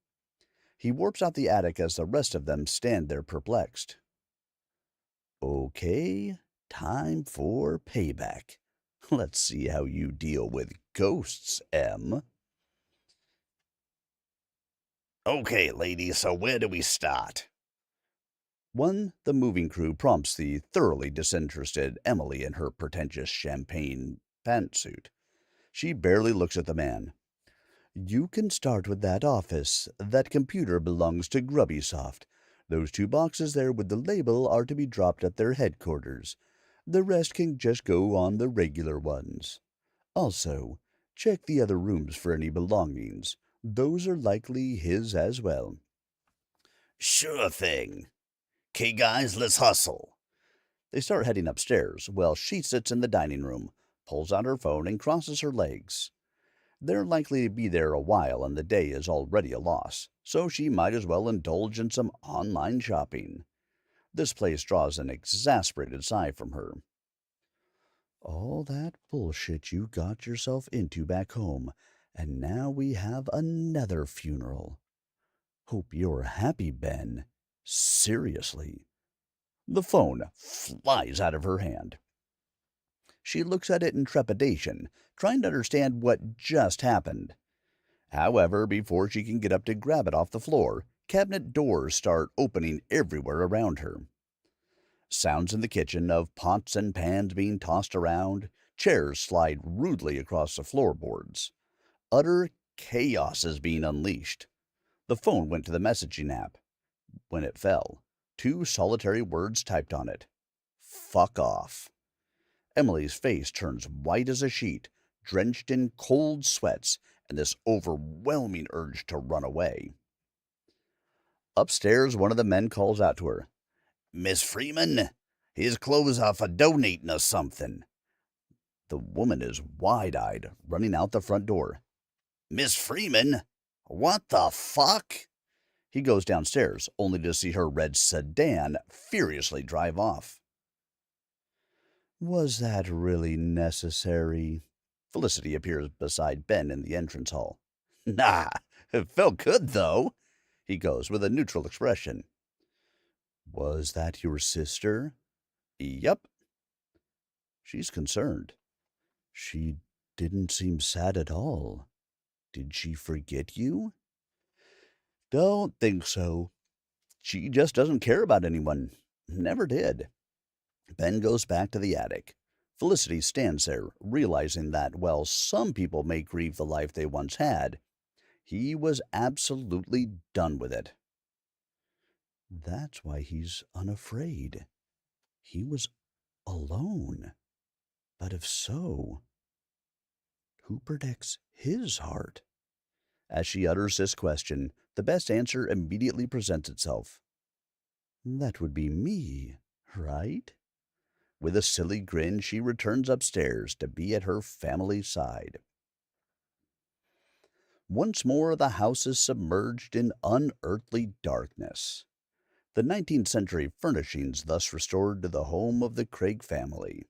He warps out the attic as the rest of them stand there perplexed. Okay, time for payback. Let's see how you deal with ghosts, Em. Okay, ladies, so where do we start? The moving crew prompts the thoroughly disinterested Emily in her pretentious champagne pantsuit. She barely looks at the man. You can start with that office. That computer belongs to Grubbysoft. Those 2 boxes there with the label are to be dropped at their headquarters. The rest can just go on the regular ones. Also, check the other rooms for any belongings. Those are likely his as well. Sure thing. 'Kay, guys, let's hustle. They start heading upstairs, while she sits in the dining room, pulls out her phone, and crosses her legs. They're likely to be there a while, and the day is already a loss, so she might as well indulge in some online shopping. This place draws an exasperated sigh from her. All that bullshit you got yourself into back home, and now we have another funeral. Hope you're happy, Ben. Seriously. The phone flies out of her hand. She looks at it in trepidation, trying to understand what just happened. However, before she can get up to grab it off the floor, cabinet doors start opening everywhere around her. Sounds in the kitchen of pots and pans being tossed around, chairs slide rudely across the floorboards. Utter chaos is being unleashed. The phone went to the messaging app. When it fell, 2 solitary words typed on it. Fuck off. Emily's face turns white as a sheet, drenched in cold sweats and this overwhelming urge to run away. Upstairs, one of the men calls out to her. Miss Freeman, his clothes are for donating or something. The woman is wide-eyed, running out the front door. Miss Freeman? What the fuck? He goes downstairs, only to see her red sedan furiously drive off. Was that really necessary? Felicity appears beside Ben in the entrance hall. Nah, it felt good, though, he goes with a neutral expression. Was that your sister? Yep. She's concerned. She didn't seem sad at all. Did she forget you? Don't think so. She just doesn't care about anyone. Never did. Ben goes back to the attic. Felicity stands there, realizing that, while some people may grieve the life they once had, he was absolutely done with it. That's why he's unafraid. He was alone. But if so, who protects his heart? As she utters this question, the best answer immediately presents itself. That would be me, right? With a silly grin, she returns upstairs to be at her family's side. Once more, the house is submerged in unearthly darkness. The 19th century furnishings thus restored to the home of the Craig family.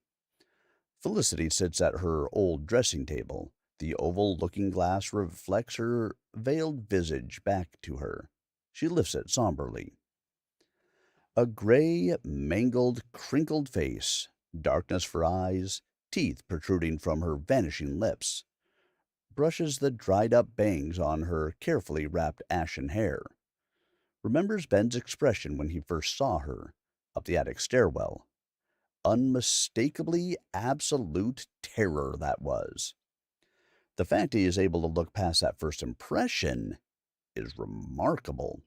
Felicity sits at her old dressing table. The oval looking-glass reflects her veiled visage back to her. She lifts it somberly. A gray, mangled, crinkled face, darkness for eyes, teeth protruding from her vanishing lips, brushes the dried-up bangs on her carefully wrapped ashen hair. Remembers Ben's expression when he first saw her, up the attic stairwell. Unmistakably absolute terror that was. The fact he is able to look past that first impression is remarkable.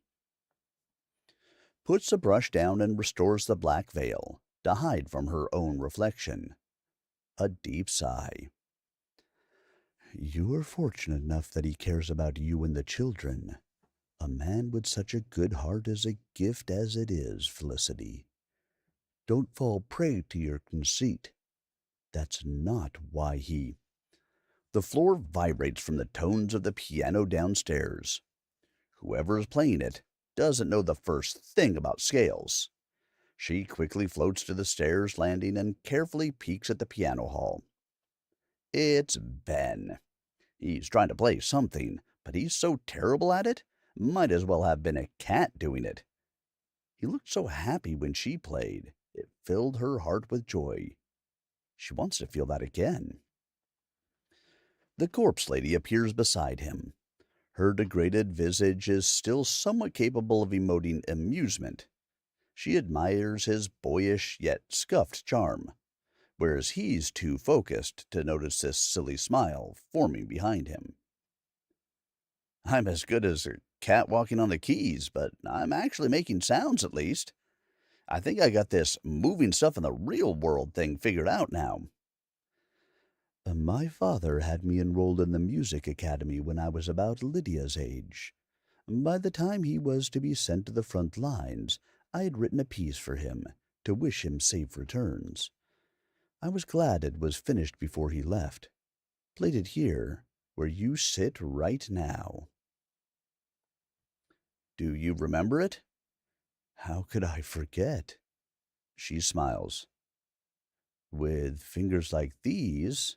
Puts the brush down and restores the black veil to hide from her own reflection. A deep sigh. You are fortunate enough that he cares about you and the children. A man with such a good heart is a gift as it is, Felicity. Don't fall prey to your conceit. That's not why he... The floor vibrates from the tones of the piano downstairs. Whoever is playing it doesn't know the first thing about scales. She quickly floats to the stairs landing and carefully peeks at the piano hall. It's Ben. He's trying to play something, but he's so terrible at it, might as well have been a cat doing it. He looked so happy when she played. It filled her heart with joy. She wants to feel that again. The corpse lady appears beside him. Her degraded visage is still somewhat capable of emoting amusement. She admires his boyish yet scuffed charm, whereas he's too focused to notice this silly smile forming behind him. I'm as good as a cat walking on the keys, but I'm actually making sounds at least. I think I got this moving stuff in the real world thing figured out now. My father had me enrolled in the music academy when I was about Lydia's age. By the time he was to be sent to the front lines, I had written a piece for him to wish him safe returns. I was glad it was finished before he left. Played it here, where you sit right now. Do you remember it? How could I forget? She smiles. With fingers like these,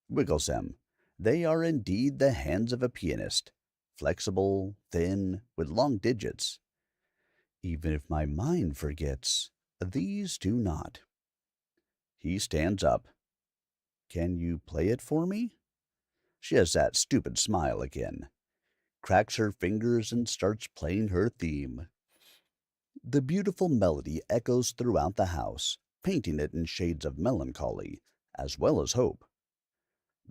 Wiggles them. They are indeed the hands of a pianist, flexible, thin, with long digits. Even if my mind forgets, these do not. He stands up. Can you play it for me? She has that stupid smile again, cracks her fingers and starts playing her theme. The beautiful melody echoes throughout the house, painting it in shades of melancholy, as well as hope.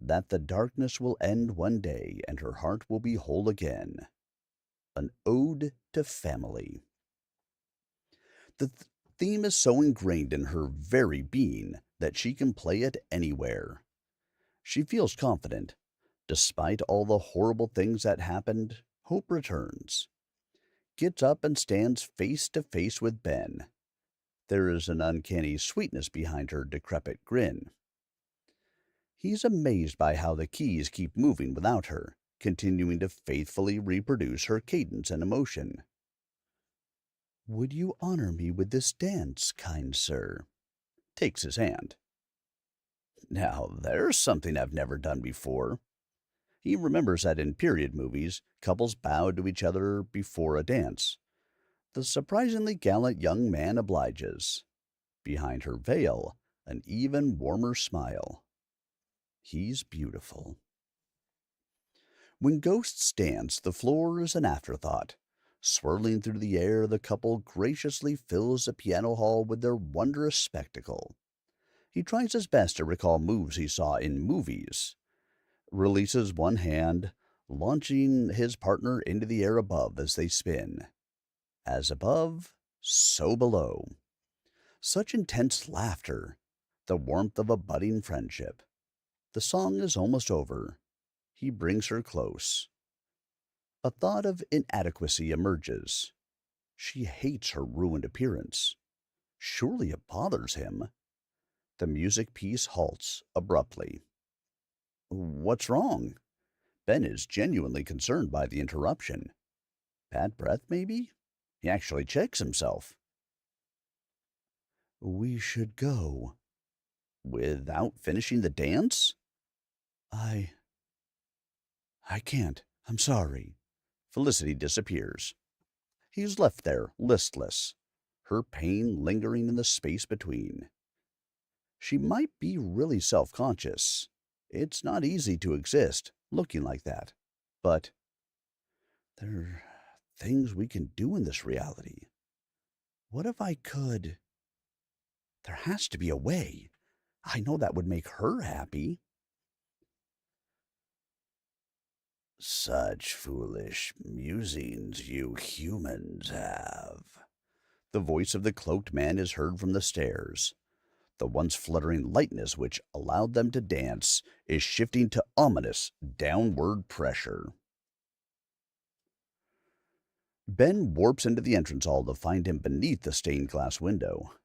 That the darkness will end one day and her heart will be whole again. An ode to family. The theme is so ingrained in her very being that she can play it anywhere. She feels confident. Despite all the horrible things that happened, hope returns. Gets up and stands face to face with Ben. There is an uncanny sweetness behind her decrepit grin. He's amazed by how the keys keep moving without her, continuing to faithfully reproduce her cadence and emotion. "Would you honor me with this dance, kind sir?" Takes his hand. Now, there's something I've never done before. He remembers that in period movies, couples bowed to each other before a dance. The surprisingly gallant young man obliges. Behind her veil, an even warmer smile. He's beautiful. When ghosts dance, the floor is an afterthought. Swirling through the air, the couple graciously fills the piano hall with their wondrous spectacle. He tries his best to recall moves he saw in movies. Releases one hand, launching his partner into the air above as they spin. As above, so below. Such intense laughter, the warmth of a budding friendship. The song is almost over. He brings her close. A thought of inadequacy emerges. She hates her ruined appearance. Surely it bothers him. The music piece halts abruptly. What's wrong? Ben is genuinely concerned by the interruption. Bad breath, maybe? He actually checks himself. "We should go." Without finishing the dance? I can't. I'm sorry." Felicity disappears. He's left there, listless, her pain lingering in the space between. She might be really self-conscious. It's not easy to exist looking like that. But there are things we can do in this reality. What if I could? There has to be a way. I know that would make her happy. Such foolish musings you humans have. The voice of the cloaked man is heard from the stairs. The once fluttering lightness which allowed them to dance is shifting to ominous downward pressure. Ben warps into the entrance hall to find him beneath the stained glass window.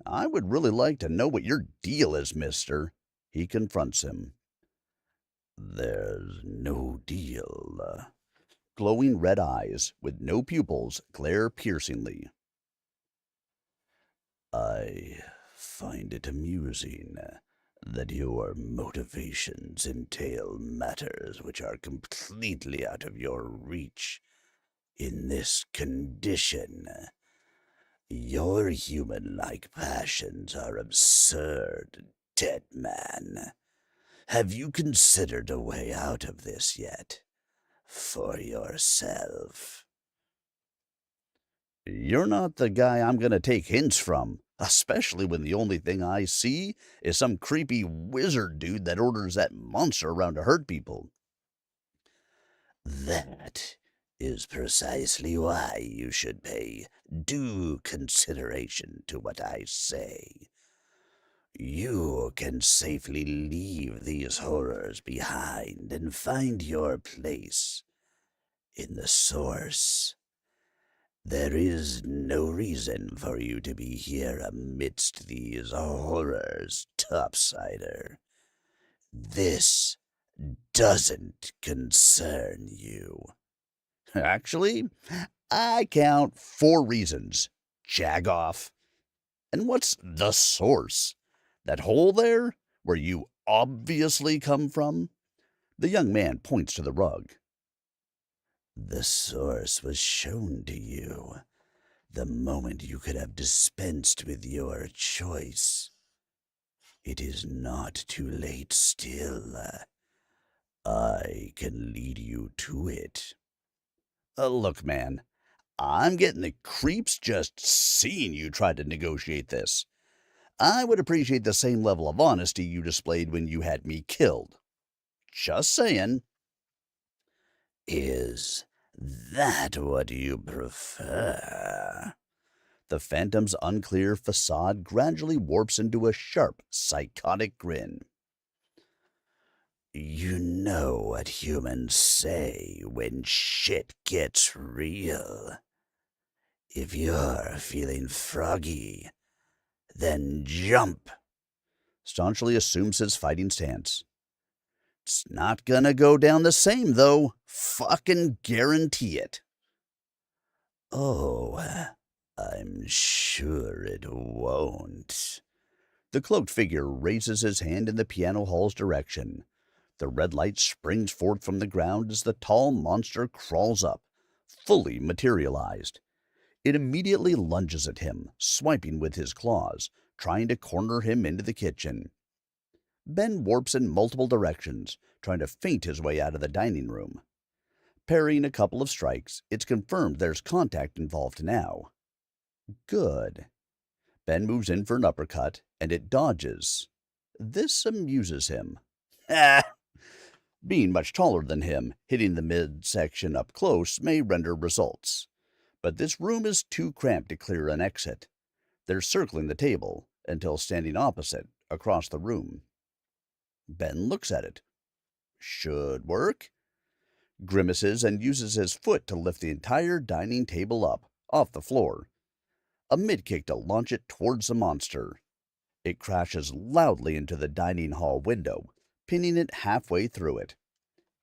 I would really like to know what your deal is, mister. He confronts him. There's no deal. Glowing red eyes, with no pupils, glare piercingly. I find it amusing that your motivations entail matters which are completely out of your reach in this condition. Your human-like passions are absurd, dead man. Have you considered a way out of this yet? For yourself? You're not the guy I'm going to take hints from, especially when the only thing I see is some creepy wizard dude that orders that monster around to hurt people. That is precisely why you should pay due consideration to what I say. You can safely leave these horrors behind and find your place in the source. There is no reason for you to be here amidst these horrors, topsider. This doesn't concern you. Actually, I count 4 reasons. Jag-off. And what's the source? That hole there, where you obviously come from? The young man points to the rug. The source was shown to you the moment you could have dispensed with your choice. It is not too late still. I can lead you to it. Look, man, I'm getting the creeps just seeing you try to negotiate this. I would appreciate the same level of honesty you displayed when you had me killed. Just saying. Is that what you prefer? The phantom's unclear facade gradually warps into a sharp, psychotic grin. You know what humans say when shit gets real. If you're feeling froggy, then jump. Staunchly assumes his fighting stance. It's not gonna go down the same, though. Fucking guarantee it. Oh, I'm sure it won't. The cloaked figure raises his hand in the piano hall's direction. The red light springs forth from the ground as the tall monster crawls up, fully materialized. It immediately lunges at him, swiping with his claws, trying to corner him into the kitchen. Ben warps in multiple directions, trying to feint his way out of the dining room. Parrying a couple of strikes, it's confirmed there's contact involved now. Good. Ben moves in for an uppercut, and it dodges. This amuses him. Ah! Being much taller than him, hitting the midsection up close may render results. But this room is too cramped to clear an exit. They're circling the table until standing opposite, across the room. Ben looks at it. Should work. Grimaces and uses his foot to lift the entire dining table up, off the floor. A mid-kick to launch it towards the monster. It crashes loudly into the dining hall window, pinning it halfway through it.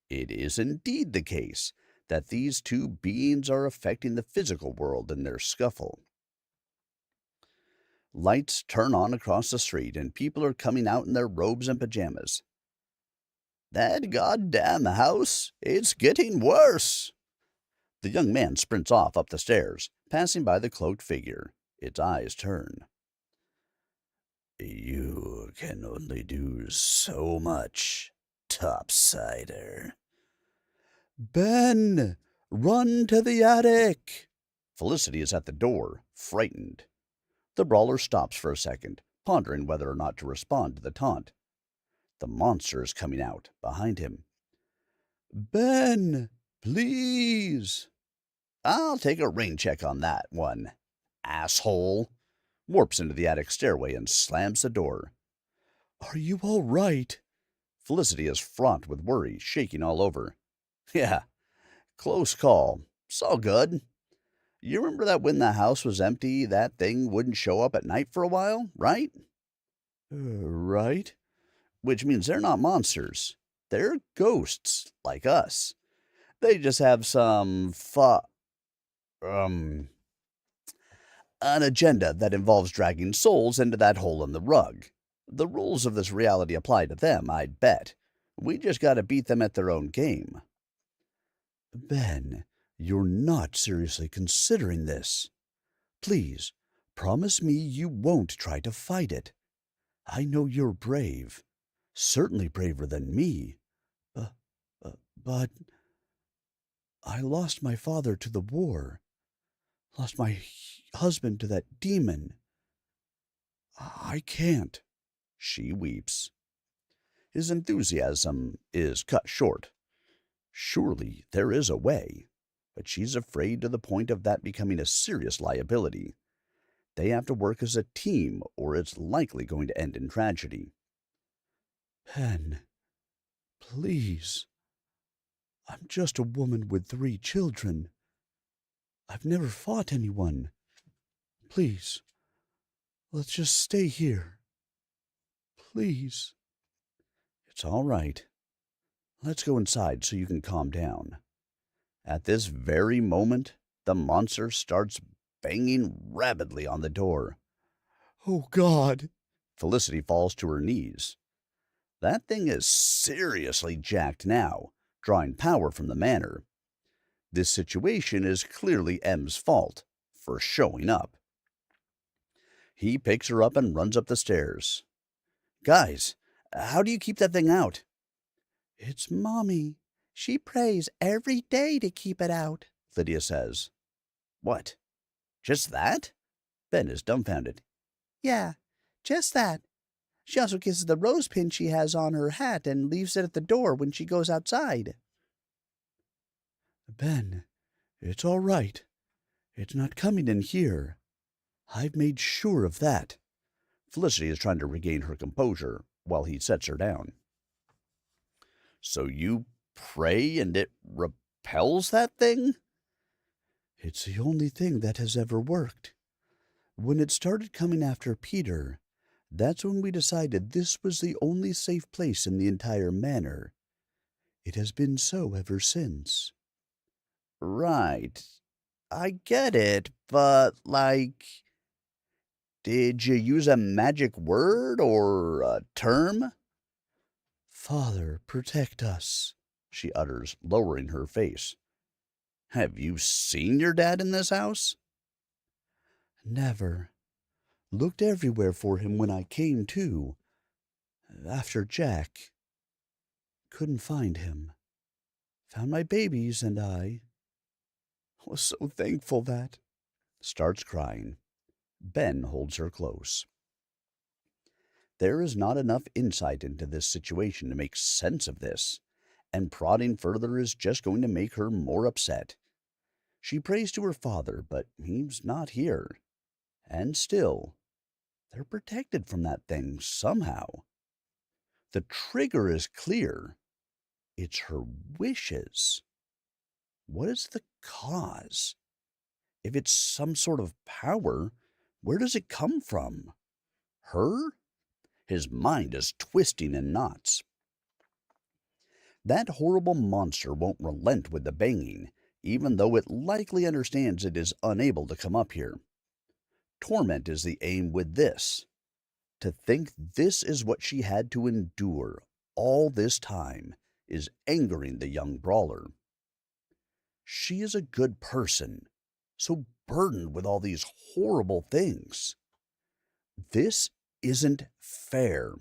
It is indeed the case that these two beings are affecting the physical world in their scuffle. Lights turn on across the street, and people are coming out in their robes and pajamas. That goddamn house, it's getting worse. The young man sprints off up the stairs, passing by the cloaked figure. Its eyes turn. You can only do so much, topsider. Ben! Run to the attic! Felicity is at the door, frightened. The brawler stops for a second, pondering whether or not to respond to the taunt. The monster is coming out, behind him. Ben! Please! I'll take a rain check on that one. Asshole! Warps into the attic stairway and slams the door. Are you all right? Felicity is fraught with worry, shaking all over. Yeah, close call. It's all good. You remember that when the house was empty, that thing wouldn't show up at night for a while, right? Right. Which means they're not monsters. They're ghosts, like us. They just have some an agenda that involves dragging souls into that hole in the rug. The rules of this reality apply to them, I'd bet. We just gotta beat them at their own game. Ben, you're not seriously considering this. Please, promise me you won't try to fight it. I know you're brave. Certainly braver than me. But I lost my father to the war. Lost my husband to that demon. I can't. She weeps. His enthusiasm is cut short. Surely there is a way, but she's afraid to the point of that becoming a serious liability. They have to work as a team, or it's likely going to end in tragedy. Ben, please. I'm just a woman with 3 children. I've never fought anyone. Please, let's just stay here. Please. It's all right. Let's go inside so you can calm down. At this very moment, the monster starts banging rabidly on the door. Oh, God! Felicity falls to her knees. That thing is seriously jacked now, drawing power from the manor. This situation is clearly M's fault for showing up. He picks her up and runs up the stairs. Guys, how do you keep that thing out? It's Mommy. She prays every day to keep it out, Lydia says. What? Just that? Ben is dumbfounded. Yeah, just that. She also kisses the rose pin she has on her hat and leaves it at the door when she goes outside. Ben, it's all right. It's not coming in here. I've made sure of that. Felicity is trying to regain her composure while he sets her down. So you pray and it repels that thing? It's the only thing that has ever worked. When it started coming after Peter, that's when we decided this was the only safe place in the entire manor. It has been so ever since. Right. I get it, but, did you use a magic word or a term? Father, protect us. She utters, lowering her face. Have you seen your dad in this house? Never. Looked everywhere for him when I came to. After Jack. Couldn't find him. Found my babies and I. Was so thankful that. Starts crying. Ben holds her close. There is not enough insight into this situation to make sense of this, and prodding further is just going to make her more upset. She prays to her father, but he's not here. And still, they're protected from that thing somehow. The trigger is clear. It's her wishes. What is the cause? If it's some sort of power, where does it come from? Her? His mind is twisting in knots. That horrible monster won't relent with the banging, even though it likely understands it is unable to come up here. Torment is the aim with this. To think this is what she had to endure all this time is angering the young brawler. She is a good person, so burdened with all these horrible things. This isn't fair.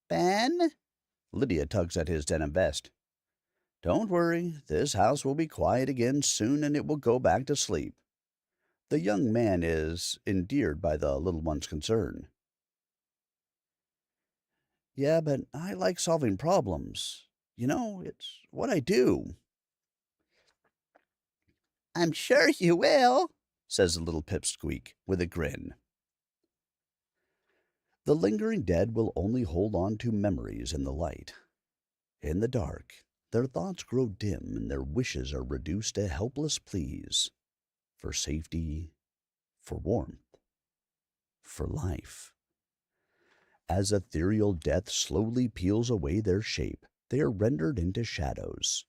Ben? Lydia tugs at his denim vest. Don't worry, this house will be quiet again soon and it will go back to sleep. The young man is endeared by the little one's concern. Yeah, but I like solving problems. It's what I do. I'm sure you will, says the little pipsqueak with a grin. The lingering dead will only hold on to memories in the light. In the dark, their thoughts grow dim and their wishes are reduced to helpless pleas for safety, for warmth, for life. As ethereal death slowly peels away their shape, they are rendered into shadows.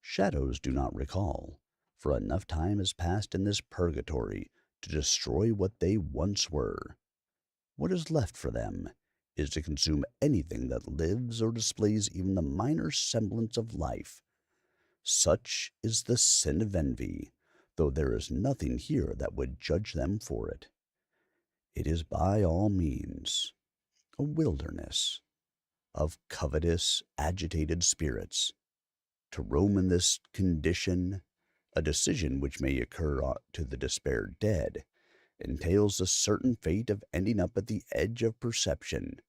Shadows do not recall, for enough time has passed in this purgatory to destroy what they once were. What is left for them is to consume anything that lives or displays even the minor semblance of life. Such is the sin of envy, though there is nothing here that would judge them for it. It is by all means a wilderness of covetous, agitated spirits. To roam in this condition, a decision which may occur to the despaired dead, entails the certain fate of ending up at the edge of perception,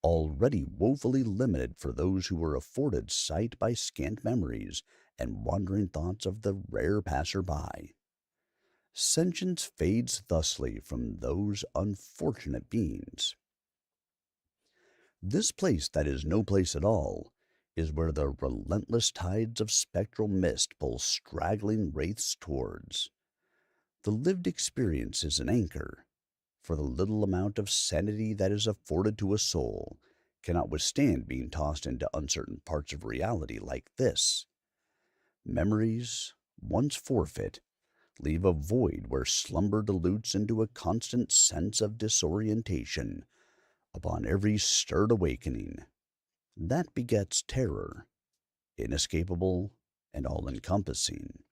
already woefully limited for those who were afforded sight by scant memories and wandering thoughts of the rare passer-by. Sentience fades thusly from those unfortunate beings. This place that is no place at all is where the relentless tides of spectral mist pull straggling wraiths towards. The lived experience is an anchor, for the little amount of sanity that is afforded to a soul cannot withstand being tossed into uncertain parts of reality like this. Memories, once forfeit, leave a void where slumber dilutes into a constant sense of disorientation upon every stirred awakening. That begets terror, inescapable and all-encompassing.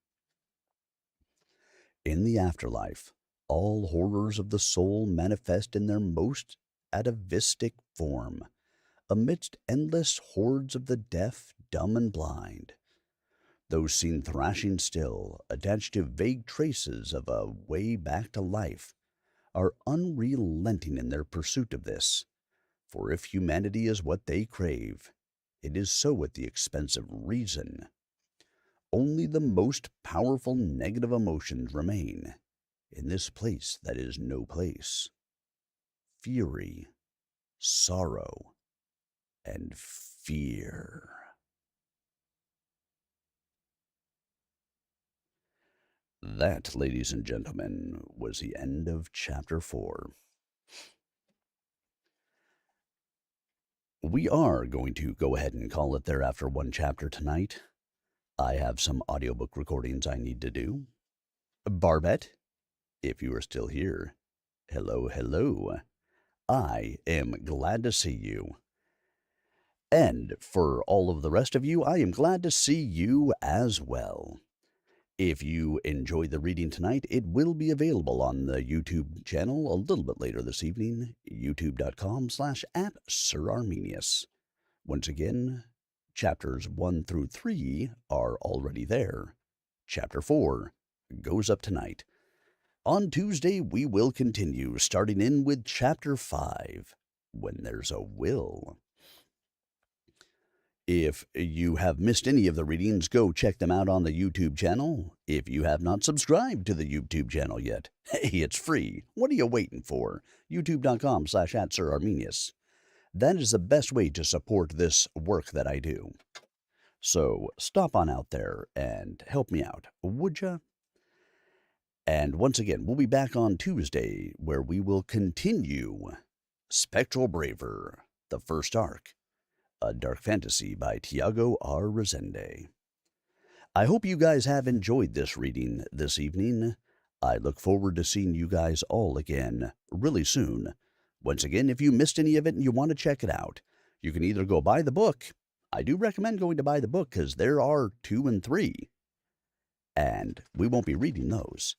In the afterlife, all horrors of the soul manifest in their most atavistic form, amidst endless hordes of the deaf, dumb, and blind. Those seen thrashing still, attached to vague traces of a way back to life, are unrelenting in their pursuit of this. For if humanity is what they crave, it is so at the expense of reason. Only the most powerful negative emotions remain in this place that is no place. Fury, sorrow, and fear. That, ladies and gentlemen, was the end of chapter 4. We are going to go ahead and call it there after one chapter tonight. I have some audiobook recordings I need to do. Barbette, if you are still here, hello, hello. I am glad to see you. And for all of the rest of you, I am glad to see you as well. If you enjoyed the reading tonight, it will be available on the YouTube channel a little bit later this evening, youtube.com/@SirArminius. Once again, chapters 1 through 3 are already there. Chapter 4 goes up tonight. On Tuesday, we will continue, starting in with Chapter 5, When There's a Will. If you have missed any of the readings, go check them out on the YouTube channel. If you have not subscribed to the YouTube channel yet, hey, it's free. What are you waiting for? youtube.com/@SirArminius. That is the best way to support this work that I do. So stop on out there and help me out, would ya? And once again, we'll be back on Tuesday where we will continue Spectral Braver, the first arc, a dark fantasy by Tiago Resende. I hope you guys have enjoyed this reading this evening. I look forward to seeing you guys all again really soon. Once again, if you missed any of it and you want to check it out, you can either go buy the book. I do recommend going to buy the book because there are 2 and 3. And we won't be reading those.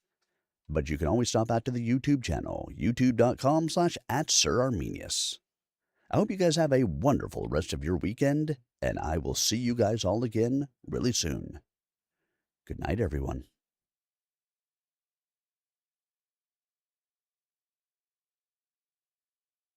But you can always stop out to the YouTube channel, youtube.com/@SirArminius. I hope you guys have a wonderful rest of your weekend, and I will see you guys all again really soon. Good night, everyone.